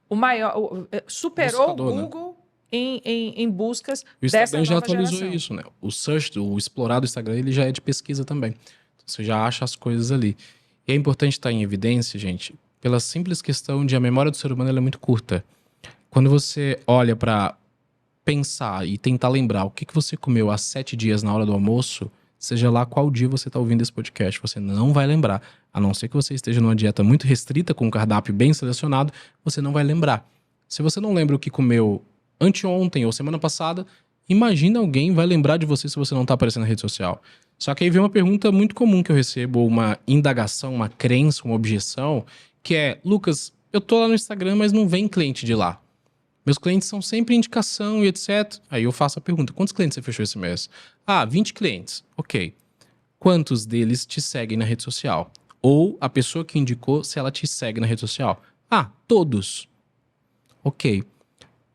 o maior... superou o Google, né? em buscas dessa nova geração. O Instagram já atualizou isso, né? O search, o explorar do Instagram, ele já é de pesquisa também. Então, você já acha as coisas ali. E é importante estar em evidência, gente, pela simples questão de a memória do ser humano ela é muito curta. Quando você olha para pensar e tentar lembrar o que você comeu há 7 dias na hora do almoço, seja lá qual dia você está ouvindo esse podcast, você não vai lembrar. A não ser que você esteja numa dieta muito restrita, com um cardápio bem selecionado, você não vai lembrar. Se você não lembra o que comeu anteontem ou semana passada, imagina alguém vai lembrar de você se você não está aparecendo na rede social. Só que aí vem uma pergunta muito comum que eu recebo, uma indagação, uma crença, uma objeção, que é: Lucas, eu tô lá no Instagram, mas não vem cliente de lá. Meus clientes são sempre indicação e etc. Aí eu faço a pergunta: quantos clientes você fechou esse mês? 20 clientes. Ok. Quantos deles te seguem na rede social? Ou a pessoa que indicou, se ela te segue na rede social? Todos. Ok.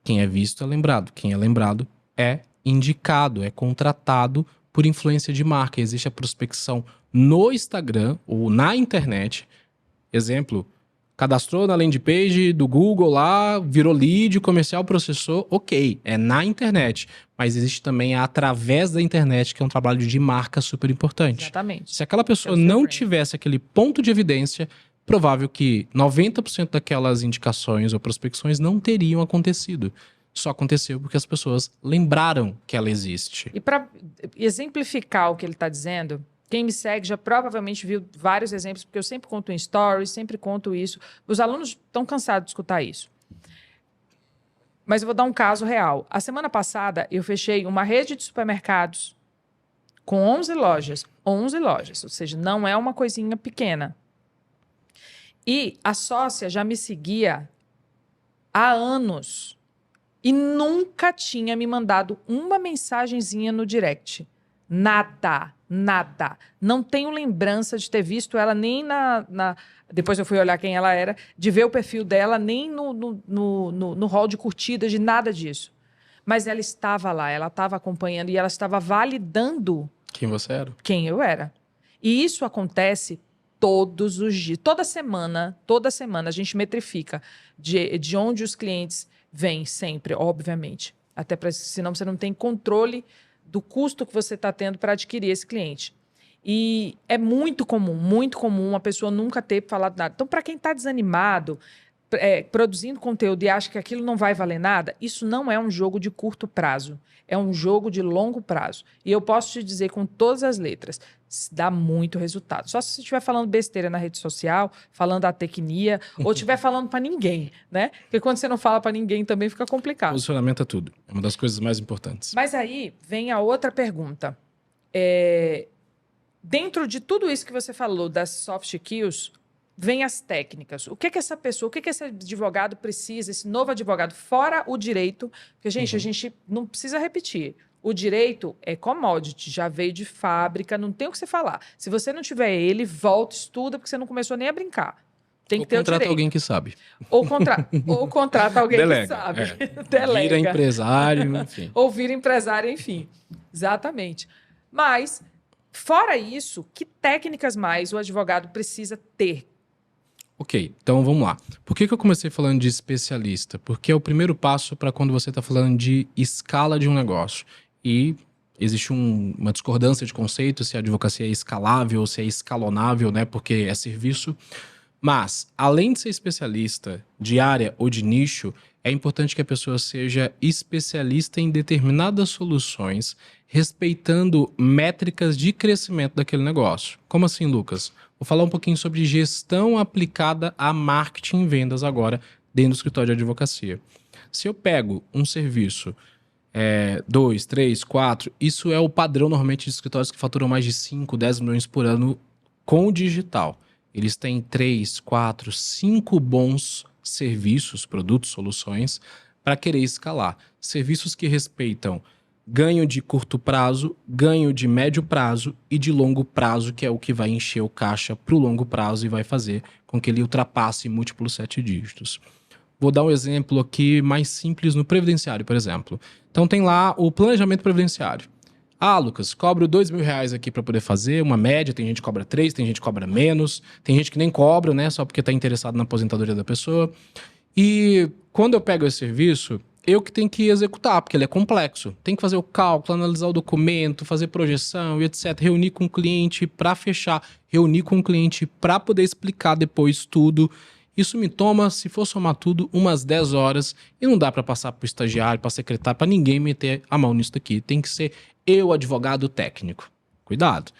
Quem é visto é lembrado. Quem é lembrado é indicado, é contratado por influência de marca. Existe a prospecção no Instagram ou na internet. Exemplo: cadastrou na landing page do Google lá, virou lead, comercial processou, ok, é na internet. Mas existe também através da internet, que é um trabalho de marca super importante. Exatamente. Se aquela pessoa não tivesse aquele ponto de evidência, provável que 90% daquelas indicações ou prospecções não teriam acontecido. Só aconteceu porque as pessoas lembraram que ela existe. E para exemplificar o que ele está dizendo, quem me segue já provavelmente viu vários exemplos, porque eu sempre conto em stories, sempre conto isso. Os alunos estão cansados de escutar isso. Mas eu vou dar um caso real. A semana passada, eu fechei uma rede de supermercados com 11 lojas. 11 lojas, ou seja, não é uma coisinha pequena. E a sócia já me seguia há anos e nunca tinha me mandado uma mensagenzinha no direct. Nada. Não tenho lembrança de ter visto ela nem depois eu fui olhar quem ela era, de ver o perfil dela, nem no hall de curtidas, de nada disso. Mas ela estava lá, ela estava acompanhando e ela estava validando quem você era. Quem eu era. E isso acontece todos os dias. Toda semana a gente metrifica de onde os clientes vêm sempre, obviamente. Até senão você não tem controle do custo que você está tendo para adquirir esse cliente. E é muito comum a pessoa nunca ter falado nada. Então, para quem está desanimado, produzindo conteúdo e acha que aquilo não vai valer nada, isso não é um jogo de curto prazo. É um jogo de longo prazo. E eu posso te dizer com todas as letras, dá muito resultado. Só se você estiver falando besteira na rede social, falando a tecnia, ou estiver falando para ninguém, né? Porque quando você não fala para ninguém também fica complicado. Posicionamento é tudo. É uma das coisas mais importantes. Mas aí vem a outra pergunta. Dentro de tudo isso que você falou das soft skills, vem as técnicas. O que essa pessoa, o que esse advogado precisa, esse novo advogado, fora o direito? Porque, gente, a gente não precisa repetir. O direito é commodity, já veio de fábrica, não tem o que você falar. Se você não tiver ele, volta, estuda, porque você não começou nem a brincar. Tem que ter o direito. Contrata alguém que sabe. Ou contrata alguém que sabe. Delega. Vira empresário, enfim. Ou vira empresário, enfim. Exatamente. Mas, fora isso, que técnicas mais o advogado precisa ter? Ok, então vamos lá. Por que eu comecei falando de especialista? Porque é o primeiro passo para quando você está falando de escala de um negócio. E existe uma discordância de conceito, se a advocacia é escalável ou se é escalonável, né? Porque é serviço. Mas, além de ser especialista de área ou de nicho, é importante que a pessoa seja especialista em determinadas soluções, respeitando métricas de crescimento daquele negócio. Como assim, Lucas? Vou falar um pouquinho sobre gestão aplicada a marketing e vendas agora, dentro do escritório de advocacia. Se eu pego um serviço, 2, 3, 4, isso é o padrão normalmente de escritórios que faturam mais de 5, 10 milhões por ano com o digital. Eles têm 3, 4, 5 bons serviços, produtos, soluções, para querer escalar. Serviços que respeitam ganho de curto prazo, ganho de médio prazo e de longo prazo, que é o que vai encher o caixa para o longo prazo e vai fazer com que ele ultrapasse múltiplos 7 dígitos. Vou dar um exemplo aqui mais simples no previdenciário, por exemplo. Então tem lá o planejamento previdenciário. Lucas, cobro R$2.000 aqui para poder fazer, uma média, tem gente que cobra 3, tem gente que cobra menos, tem gente que nem cobra, né, só porque está interessado na aposentadoria da pessoa. E quando eu pego esse serviço, eu que tenho que executar, porque ele é complexo. Tem que fazer o cálculo, analisar o documento, fazer projeção e etc. Reunir com o cliente para fechar, reunir com o cliente para poder explicar depois tudo. Isso me toma, se for somar tudo, umas 10 horas e não dá para passar para o estagiário, para secretário, para ninguém meter a mão nisso daqui. Tem que ser eu, advogado técnico. Cuidado.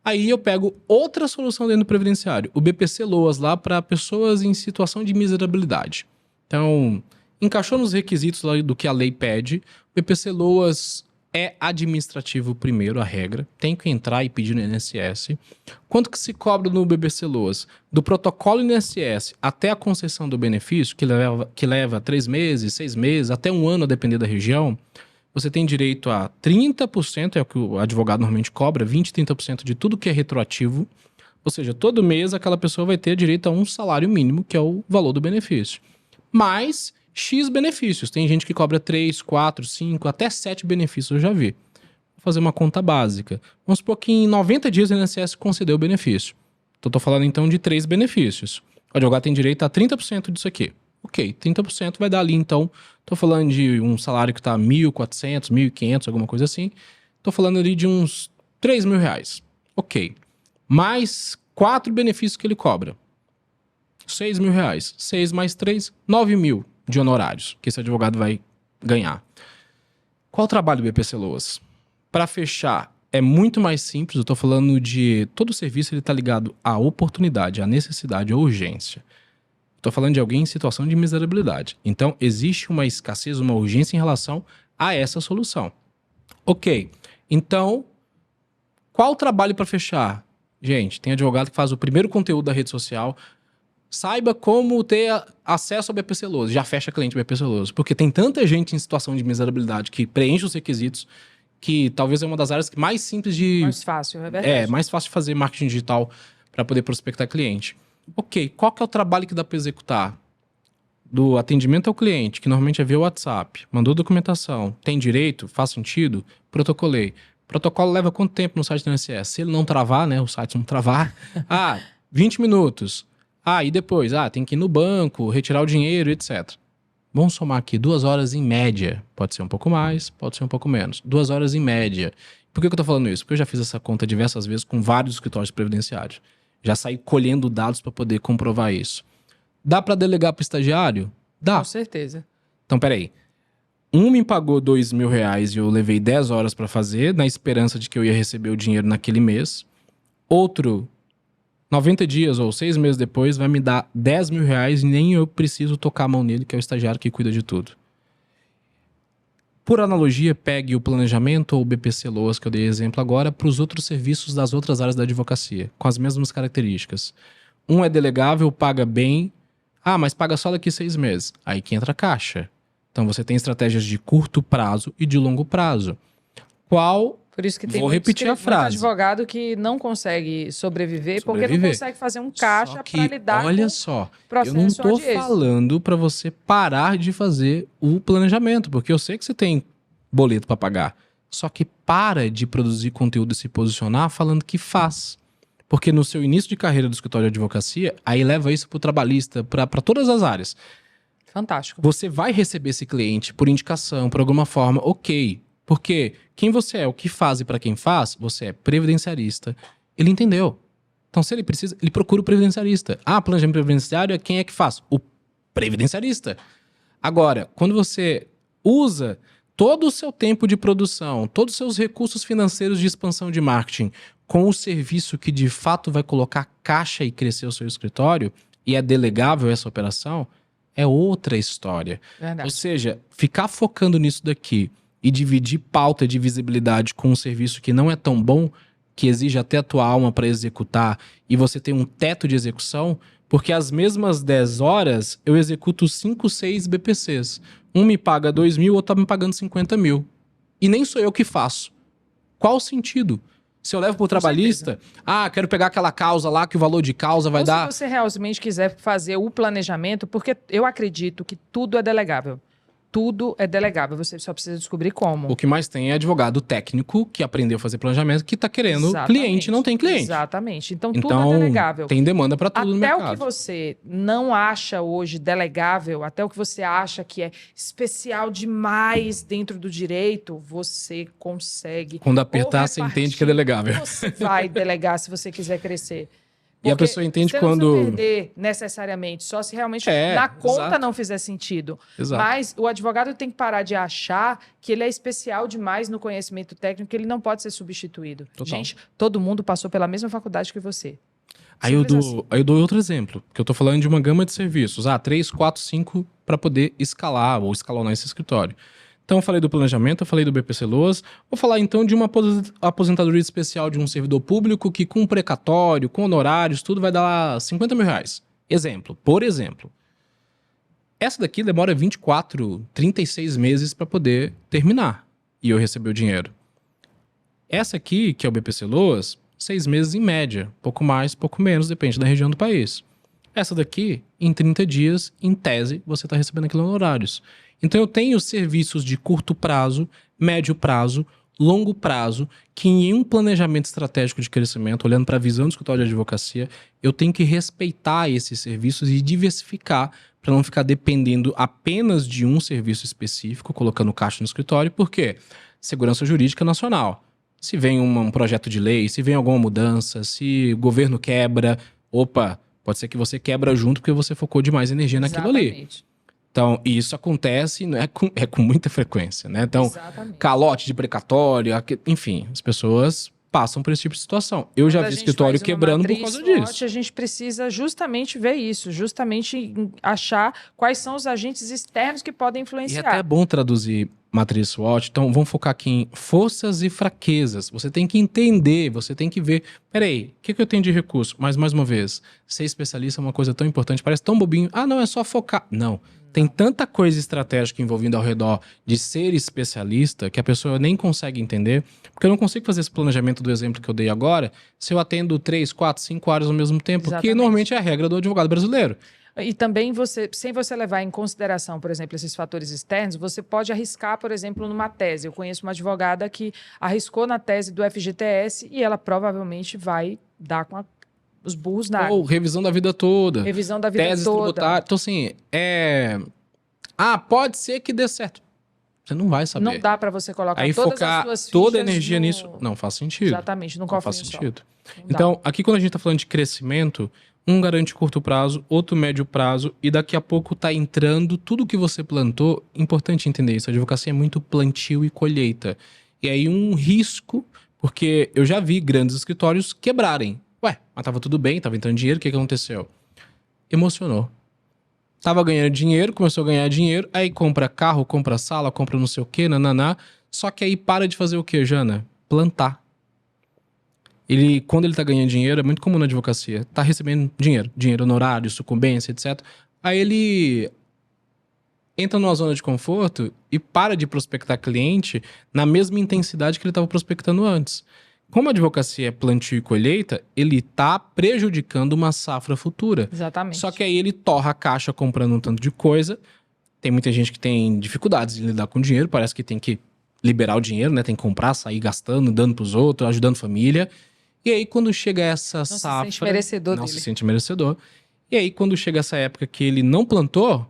Aí eu pego outra solução dentro do previdenciário, o BPC Loas lá para pessoas em situação de miserabilidade. Então, encaixou nos requisitos lá do que a lei pede. O BPC Loas é administrativo primeiro, a regra. Tem que entrar e pedir no INSS. Quanto que se cobra no BPC Loas? Do protocolo INSS até a concessão do benefício, que leva 3 meses, 6 meses, até 1 ano, a depender da região, você tem direito a 30%, é o que o advogado normalmente cobra, 20%, 30% de tudo que é retroativo. Ou seja, todo mês aquela pessoa vai ter direito a um salário mínimo, que é o valor do benefício. Mais X benefícios. Tem gente que cobra 3, 4, 5, até 7 benefícios, eu já vi. Vou fazer uma conta básica. Vamos supor que em 90 dias o INSS concedeu o benefício. Então, estou falando então de 3 benefícios. O advogado tem direito a 30% disso aqui. Ok, 30% vai dar ali, então, estou falando de um salário que está 1.400, 1.500, alguma coisa assim. Estou falando ali de uns 3 mil reais. Ok. Mais 4 benefícios que ele cobra. 6 mil reais. 6 mais 3, 9 mil de honorários que esse advogado vai ganhar. Qual o trabalho do BPC Loas? Para fechar, é muito mais simples. Eu estou falando de todo o serviço, ele está ligado à oportunidade, à necessidade, à urgência. Estou falando de alguém em situação de miserabilidade. Então, existe uma escassez, uma urgência em relação a essa solução. Ok. Então, qual o trabalho para fechar? Gente, tem advogado que faz o primeiro conteúdo da rede social. Saiba como ter acesso ao BPC Loas. Já fecha cliente BPC Loas. Porque tem tanta gente em situação de miserabilidade que preenche os requisitos que talvez é uma das áreas mais simples de... Mais fácil, é verdade. É, mais fácil de fazer marketing digital para poder prospectar cliente. Ok, qual que é o trabalho que dá para executar? Do atendimento ao cliente, que normalmente é via WhatsApp, mandou documentação, tem direito, faz sentido, protocolei. Protocolo leva quanto tempo no site do INSS? Se ele não travar, né, o site não travar, 20 minutos. E depois, tem que ir no banco, retirar o dinheiro, etc. Vamos somar aqui 2 horas em média. Pode ser um pouco mais, pode ser um pouco menos. 2 horas em média. Por que eu tô falando isso? Porque eu já fiz essa conta diversas vezes com vários escritórios previdenciários. Já saí colhendo dados para poder comprovar isso. Dá para delegar para o estagiário? Dá. Com certeza. Então, peraí. Um me pagou 2 mil reais e eu levei 10 horas para fazer, na esperança de que eu ia receber o dinheiro naquele mês. Outro, 90 dias ou 6 meses depois, vai me dar 10 mil reais e nem eu preciso tocar a mão nele, que é o estagiário que cuida de tudo. Por analogia, pegue o planejamento ou o BPC Loas, que eu dei exemplo agora, para os outros serviços das outras áreas da advocacia, com as mesmas características. Um é delegável, paga bem. Mas paga só daqui 6 meses. Aí que entra a caixa. Então você tem estratégias de curto prazo e de longo prazo. Por isso que tem Vou repetir a frase. muito advogado que não consegue sobreviver porque não consegue fazer um caixa para lidar olha com só, processo eu não tô de êxito. falando para você parar de fazer o planejamento, porque eu sei que você tem boleto para pagar. Só que para de produzir conteúdo e se posicionar falando que faz. Porque no seu início de carreira do escritório de advocacia, aí leva isso pro trabalhista, para todas as áreas. Fantástico. Você vai receber esse cliente por indicação, por alguma forma, ok. Porque quem você é, o que faz e para quem faz, você é previdenciarista. Ele entendeu. Então, se ele precisa, ele procura o previdenciarista. Planejamento previdenciário é quem é que faz? O previdenciarista. Agora, quando você usa todo o seu tempo de produção, todos os seus recursos financeiros de expansão de marketing com o serviço que de fato vai colocar caixa e crescer o seu escritório, e é delegável essa operação, é outra história. Verdade. Ou seja, ficar focando nisso daqui e dividir pauta de visibilidade com um serviço que não é tão bom, que exige até a tua alma para executar, e você tem um teto de execução, porque as mesmas 10 horas eu executo 5, 6 BPCs. Um me paga 2 mil, outro tá me pagando 50 mil. E nem sou eu que faço. Qual o sentido? Se eu levo pro trabalhista, quero pegar aquela causa lá, que o valor de causa vai dar... Se você realmente quiser fazer o planejamento, porque eu acredito que tudo é delegável. tudo é delegável, você só precisa descobrir como. O que mais tem é advogado técnico que aprendeu a fazer planejamento, que está querendo cliente, não tem cliente. Exatamente. Então, tudo Então, é delegável. tem demanda para tudo no mercado. Até o que você não acha hoje delegável, até o que você acha que é especial demais dentro do direito, você consegue. Quando apertar, você entende que é delegável. Você vai delegar se você quiser crescer. E a pessoa entende você quando... não precisa perder necessariamente, só se realmente na conta exato. não fizer sentido. Exato. Mas o advogado tem que parar de achar que ele é especial demais no conhecimento técnico, que ele não pode ser substituído. Total. Gente, todo mundo passou pela mesma faculdade que você. Aí eu dou outro exemplo, que eu tô falando de uma gama de serviços. 3, 4, 5 para poder escalar ou escalonar esse escritório. Então, eu falei do planejamento, eu falei do BPC Loas. Vou falar, então, de uma aposentadoria especial de um servidor público que, com precatório, com honorários, tudo vai dar lá 50 mil reais. Exemplo, por exemplo. Essa daqui demora 24, 36 meses para poder terminar. E eu receber o dinheiro. Essa aqui, que é o BPC Loas, 6 meses em média. Pouco mais, pouco menos, depende da região do país. Essa daqui, em 30 dias, em tese, você está recebendo aquilo em honorários. Então eu tenho serviços de curto prazo, médio prazo, longo prazo, que em um planejamento estratégico de crescimento, olhando para a visão do escritório de advocacia, eu tenho que respeitar esses serviços e diversificar para não ficar dependendo apenas de um serviço específico, colocando caixa no escritório. Por quê? Segurança jurídica nacional. Se vem um projeto de lei, se vem alguma mudança, se o governo quebra, pode ser que você quebra junto porque você focou demais energia naquilo ali. Então, isso acontece, é com muita frequência, né? Então, calote de precatório, enfim, as pessoas passam por esse tipo de situação. Eu já vi escritório quebrando por causa disso. A gente precisa justamente ver isso, justamente achar quais são os agentes externos que podem influenciar. E até é bom traduzir matriz SWOT. Então, vamos focar aqui em forças e fraquezas. Você tem que entender, você tem que ver... Peraí, o que eu tenho de recurso? Mas, mais uma vez, ser especialista é uma coisa tão importante, parece tão bobinho. Não, é só focar. Não. Tem tanta coisa estratégica envolvendo ao redor de ser especialista que a pessoa nem consegue entender, porque eu não consigo fazer esse planejamento do exemplo que eu dei agora se eu atendo 3, 4, 5 áreas ao mesmo tempo, que normalmente é a regra do advogado brasileiro. E também, sem você levar em consideração, por exemplo, esses fatores externos, você pode arriscar, por exemplo, numa tese. Eu conheço uma advogada que arriscou na tese do FGTS e ela provavelmente vai dar com os burros na água. Ou revisão da vida toda. Revisão da vida teses toda. Tributárias. Então, assim, pode ser que dê certo. Você não vai saber. Não dá para você colocar aí todas focar as suas toda a energia nisso. Não faz sentido. Exatamente, não faz sentido. Então, aqui quando a gente tá falando de crescimento, um garante curto prazo, outro médio prazo, e daqui a pouco tá entrando tudo que você plantou. Importante entender isso. A advocacia é muito plantio e colheita. E aí um risco, porque eu já vi grandes escritórios quebrarem. Mas tava tudo bem, tava entrando dinheiro, o que aconteceu? Emocionou. Tava ganhando dinheiro, começou a ganhar dinheiro, aí compra carro, compra sala, compra não sei o quê, nananá. Só que aí para de fazer o quê, Jana? Plantar. Quando ele tá ganhando dinheiro, é muito comum na advocacia, tá recebendo dinheiro honorário, sucumbência, etc. Aí ele entra numa zona de conforto e para de prospectar cliente na mesma intensidade que ele estava prospectando antes. Como a advocacia é plantio e colheita, ele está prejudicando uma safra futura. Exatamente. Só que aí ele torra a caixa comprando um tanto de coisa. Tem muita gente que tem dificuldades de lidar com dinheiro, parece que tem que liberar o dinheiro, né? Tem que comprar, sair gastando, dando pros outros, ajudando a família. E aí quando chega essa safra... Não se sente merecedor Não dele. se sente merecedor. E aí quando chega essa época que ele não plantou...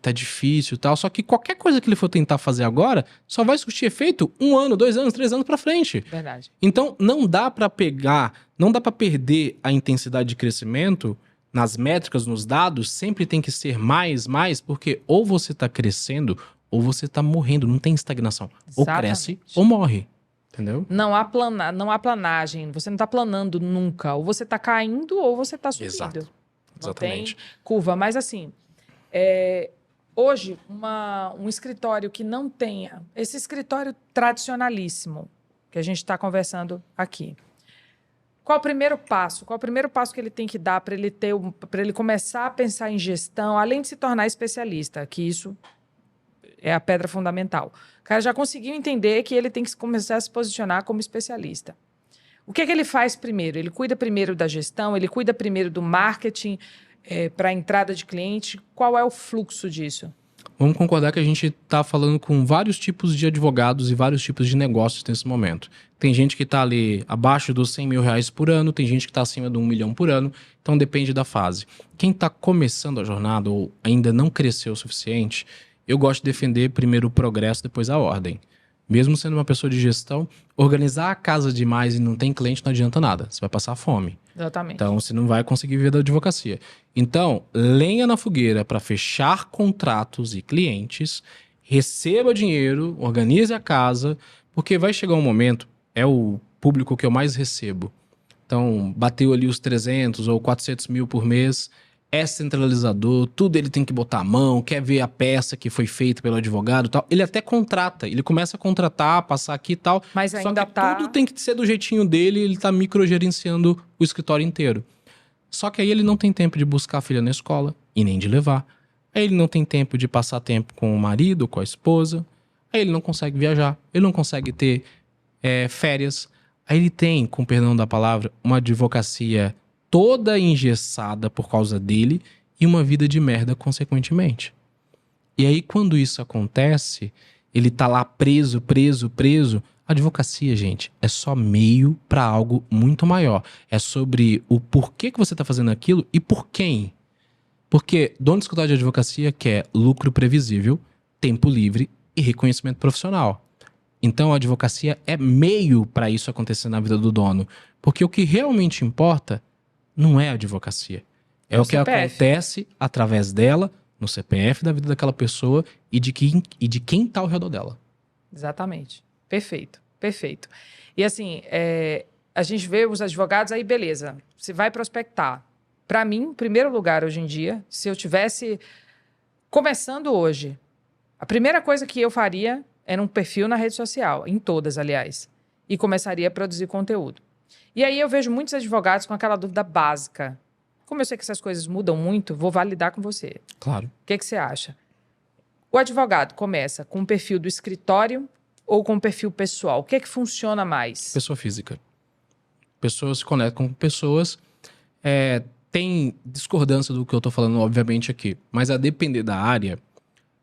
tá difícil e tal. Só que qualquer coisa que ele for tentar fazer agora só vai surtir efeito 1 ano, 2 anos, 3 anos pra frente. Verdade. Então, não dá pra perder a intensidade de crescimento nas métricas, nos dados. Sempre tem que ser mais, porque ou você tá crescendo ou você tá morrendo. Não tem estagnação. Ou cresce ou morre. Entendeu? Não há planagem. Você não tá planando nunca. Ou você tá caindo ou você tá subindo. Exato. Não tem curva. Mas assim... hoje, um escritório que não tenha esse escritório tradicionalíssimo que a gente está conversando aqui, qual o primeiro passo? Qual o primeiro passo que ele tem que dar para ele começar a pensar em gestão, além de se tornar especialista, que isso é a pedra fundamental. O cara já conseguiu entender que ele tem que começar a se posicionar como especialista. O que ele faz primeiro? Ele cuida primeiro da gestão, ele cuida primeiro do marketing, para a entrada de cliente. Qual é o fluxo disso? vamos concordar que a gente está falando com vários tipos de advogados e vários tipos de negócios nesse momento. Tem gente que está ali abaixo dos 100 mil reais por ano, tem gente que está acima de 1 milhão por ano, então depende da fase. Quem está começando a jornada ou ainda não cresceu o suficiente, eu gosto de defender primeiro o progresso, depois a ordem. Mesmo sendo uma pessoa de gestão, organizar a casa demais e não tem cliente não adianta nada, você vai passar fome. Exatamente. Então, você não vai conseguir viver da advocacia. Então, lenha na fogueira para fechar contratos e clientes, receba dinheiro, organize a casa, porque vai chegar um momento, é o público que eu mais recebo. Então, bateu ali os 300 ou 400 mil por mês, é centralizador, tudo ele tem que botar a mão, quer ver a peça que foi feita pelo advogado e tal. Ele até contrata, ele começa a contratar, passar aqui e tal. Mas só ainda que tudo tem que ser do jeitinho dele, ele tá microgerenciando o escritório inteiro. Só que aí ele não tem tempo de buscar a filha na escola e nem de levar. Aí ele não tem tempo de passar tempo com o marido, com a esposa. Aí ele não consegue viajar, ele não consegue ter férias. Aí ele tem, com perdão da palavra, uma advocacia toda engessada por causa dele e uma vida de merda consequentemente. E aí quando isso acontece, ele tá lá preso. A advocacia, gente, é só meio para algo muito maior. É sobre o porquê que você tá fazendo aquilo e por quem. Porque dono do escritório de advocacia quer lucro previsível, tempo livre e reconhecimento profissional. Então a advocacia é meio para isso acontecer na vida do dono. Porque o que realmente importa não é a advocacia. É o que acontece através dela, no CPF da vida daquela pessoa e de quem tá ao redor dela. Exatamente. Perfeito, perfeito. E assim, a gente vê os advogados, aí beleza, você vai prospectar. Para mim, em primeiro lugar, hoje em dia, se eu tivesse começando hoje, a primeira coisa que eu faria era um perfil na rede social, em todas, aliás, e começaria a produzir conteúdo. E aí eu vejo muitos advogados com aquela dúvida básica. Como eu sei que essas coisas mudam muito, vou validar com você. Claro. O que você acha? O advogado começa com o perfil do escritório ou com o perfil pessoal? O que funciona mais? Pessoa física. Pessoas se conectam com pessoas. Tem discordância do que eu tô falando, obviamente, aqui. Mas a depender da área,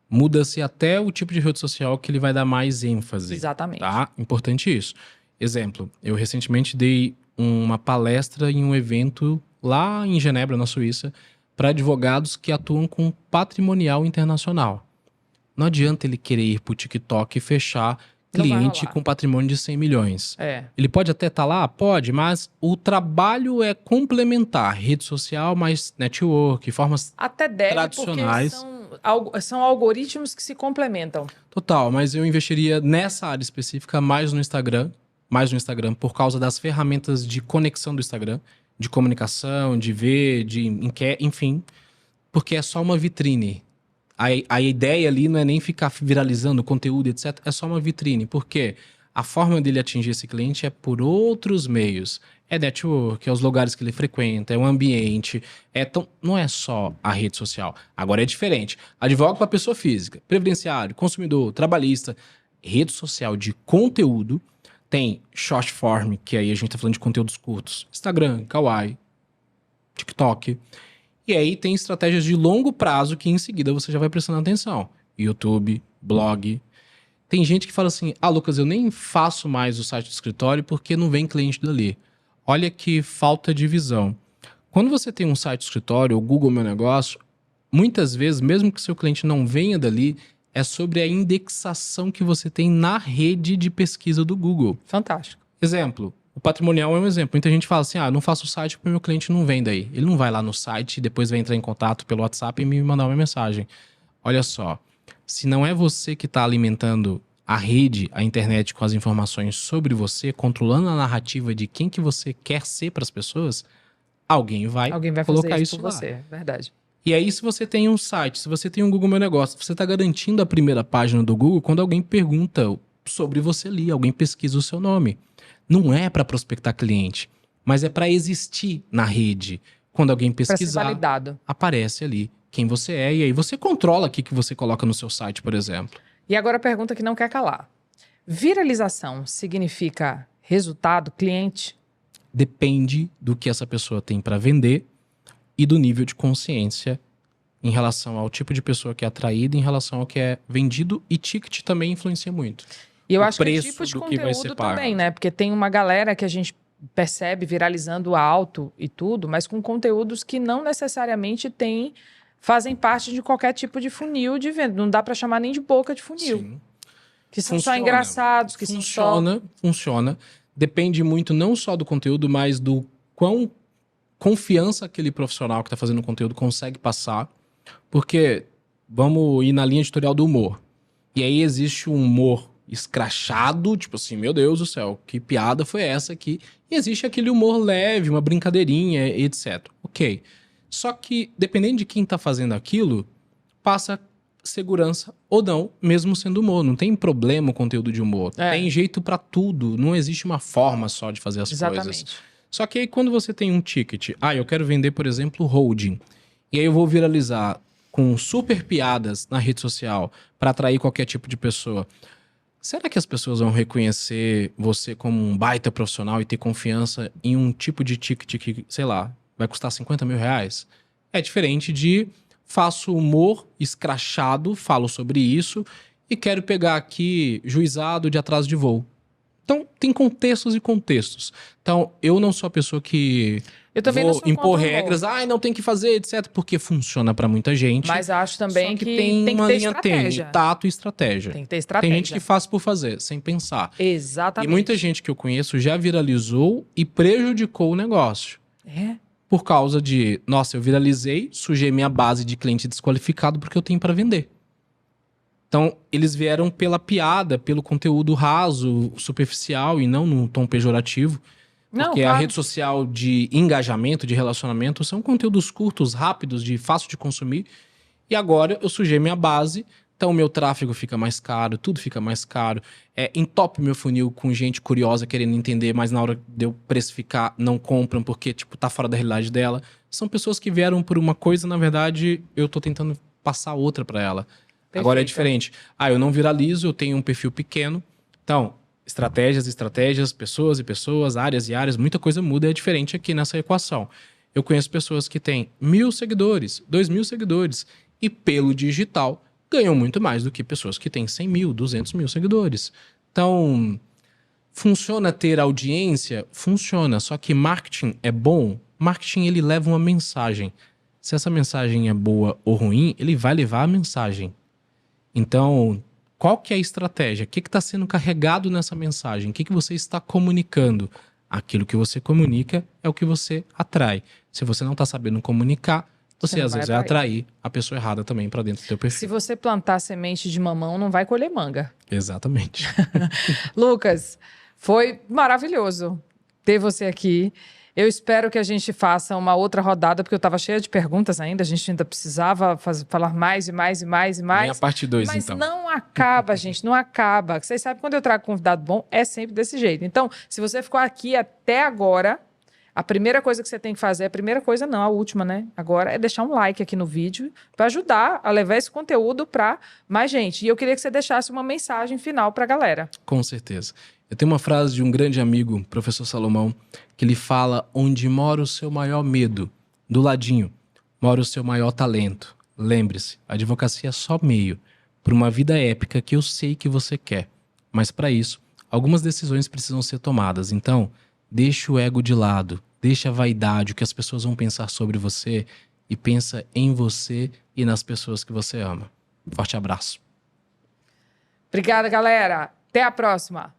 muda-se até o tipo de rede social que ele vai dar mais ênfase. Exatamente. Tá? Importante isso. Exemplo, eu recentemente dei uma palestra em um evento lá em Genebra, na Suíça, para advogados que atuam com patrimonial internacional. Não adianta ele querer ir pro TikTok e fechar cliente com patrimônio de 100 milhões. Ele pode até estar lá? Pode, mas o trabalho é complementar. Rede social mais network, formas até deve, tradicionais. Porque são algoritmos que se complementam. Total, mas eu investiria nessa área específica mais no Instagram por causa das ferramentas de conexão do Instagram, de comunicação, de ver, enfim, porque é só uma vitrine. A ideia ali não é nem ficar viralizando conteúdo, etc. É só uma vitrine, porque a forma dele atingir esse cliente é por outros meios. É network, é os lugares que ele frequenta, é o ambiente. Então, não é só a rede social. Agora é diferente. Advoga para pessoa física, previdenciário, consumidor, trabalhista. Rede social de conteúdo tem short form, que aí a gente tá falando de conteúdos curtos. Instagram, Kawaii, TikTok. E aí tem estratégias de longo prazo que em seguida você já vai prestando atenção. YouTube, blog. Tem gente que fala assim, Lucas, eu nem faço mais o site do escritório porque não vem cliente dali. Olha que falta de visão. Quando você tem um site do escritório, o Google Meu Negócio, muitas vezes, mesmo que seu cliente não venha dali, é sobre a indexação que você tem na rede de pesquisa do Google. Fantástico. Exemplo, o patrimonial é um exemplo. Muita gente fala assim, não faço o site porque meu cliente não vem daí. Ele não vai lá no site e depois vai entrar em contato pelo WhatsApp e me mandar uma mensagem. Olha só, se não é você que está alimentando a rede, a internet com as informações sobre você, controlando a narrativa de quem que você quer ser para as pessoas, alguém vai colocar fazer isso por lá. você, verdade. E aí, se você tem um site, se você tem um Google Meu Negócio, você está garantindo a primeira página do Google quando alguém pergunta sobre você ali, alguém pesquisa o seu nome. Não é para prospectar cliente, mas é para existir na rede. Quando alguém pesquisar, aparece ali quem você é. E aí você controla o que você coloca no seu site, por exemplo. E agora a pergunta que não quer calar. Viralização significa resultado, cliente? Depende do que essa pessoa tem para vender e do nível de consciência em relação ao tipo de pessoa que é atraída, em relação ao que é vendido, e ticket também influencia muito. E eu O acho que o preço tipo de do que vai ser conteúdo pago. também, né? Porque tem uma galera que a gente percebe viralizando alto e tudo, mas com conteúdos que não necessariamente fazem parte de qualquer tipo de funil de venda. Não dá para chamar nem de boca de funil. Sim. Que são só Funciona. engraçados, que são só... Funciona. Depende muito não só do conteúdo, mas do quão confiança aquele profissional que está fazendo o conteúdo consegue passar. Porque vamos ir na linha editorial do humor. E aí existe um humor escrachado, tipo assim, meu Deus do céu, que piada foi essa aqui? E existe aquele humor leve, uma brincadeirinha, etc. Ok. Só que, dependendo de quem tá fazendo aquilo, passa segurança ou não, mesmo sendo humor. Não tem problema o conteúdo de humor. Tem jeito pra tudo. Não existe uma forma só de fazer as coisas. Só que aí quando você tem um ticket, eu quero vender, por exemplo, holding. E aí eu vou viralizar com super piadas na rede social para atrair qualquer tipo de pessoa. Será que as pessoas vão reconhecer você como um baita profissional e ter confiança em um tipo de ticket que, sei lá, vai custar 50 mil reais? É diferente de faço humor escrachado, falo sobre isso e quero pegar aqui juizado de atraso de voo. Então, tem contextos e contextos. Então, eu não sou a pessoa que eu também vou não sou impor regras, não tem que fazer, etc. Porque funciona pra muita gente. Mas acho também que tem uma que ter linha estratégia. tênue, tato e estratégia. Tem que ter estratégia. Tem gente que faz por fazer, sem pensar. Exatamente. E muita gente que eu conheço já viralizou e prejudicou o negócio. Por causa de, nossa, eu viralizei, sujei minha base de cliente desqualificado porque eu tenho pra vender. Então, eles vieram pela piada, pelo conteúdo raso, superficial e não num tom pejorativo. Porque a rede social de engajamento, de relacionamento, são conteúdos curtos, rápidos, fácil de consumir. E agora eu sujei minha base, então o meu tráfego fica mais caro, tudo fica mais caro. Entope meu funil com gente curiosa querendo entender, mas na hora de eu precificar não compram porque, tá fora da realidade dela. São pessoas que vieram por uma coisa, na verdade, eu tô tentando passar outra pra ela. Perfeito. Agora é diferente. Eu não viralizo, eu tenho um perfil pequeno. Então, estratégias, pessoas e pessoas, áreas e áreas, muita coisa muda e é diferente aqui nessa equação. Eu conheço pessoas que têm 1.000 seguidores, 2.000 seguidores e pelo digital ganham muito mais do que pessoas que têm 100 mil, 200 mil seguidores. Então, funciona ter audiência? Funciona, só que marketing é bom? Marketing, ele leva uma mensagem. Se essa mensagem é boa ou ruim, ele vai levar a mensagem. Então, qual que é a estratégia? O que está sendo carregado nessa mensagem? O que você está comunicando? Aquilo que você comunica é o que você atrai. Se você não está sabendo comunicar, você às vezes vai atrair a pessoa errada também para dentro do teu perfil. Se você plantar semente de mamão, não vai colher manga. Exatamente. Lucas, foi maravilhoso ter você aqui. Eu espero que a gente faça uma outra rodada, porque eu estava cheia de perguntas ainda. A gente ainda precisava falar mais e mais e mais e mais. Vem a parte 2, mas então. Mas não acaba, gente, não acaba. Vocês sabem, quando eu trago convidado bom, é sempre desse jeito. Então, se você ficou aqui até agora, a primeira coisa que você tem que fazer, a última, né? Agora é deixar um like aqui no vídeo para ajudar a levar esse conteúdo para mais gente. E eu queria que você deixasse uma mensagem final para a galera. Com certeza. Eu tenho uma frase de um grande amigo, professor Salomão, que ele fala: onde mora o seu maior medo, do ladinho, mora o seu maior talento. Lembre-se, a advocacia é só meio para uma vida épica que eu sei que você quer. Mas para isso, algumas decisões precisam ser tomadas. Então, deixa o ego de lado, deixa a vaidade, o que as pessoas vão pensar sobre você e pensa em você e nas pessoas que você ama. Forte abraço. Obrigada, galera. Até a próxima.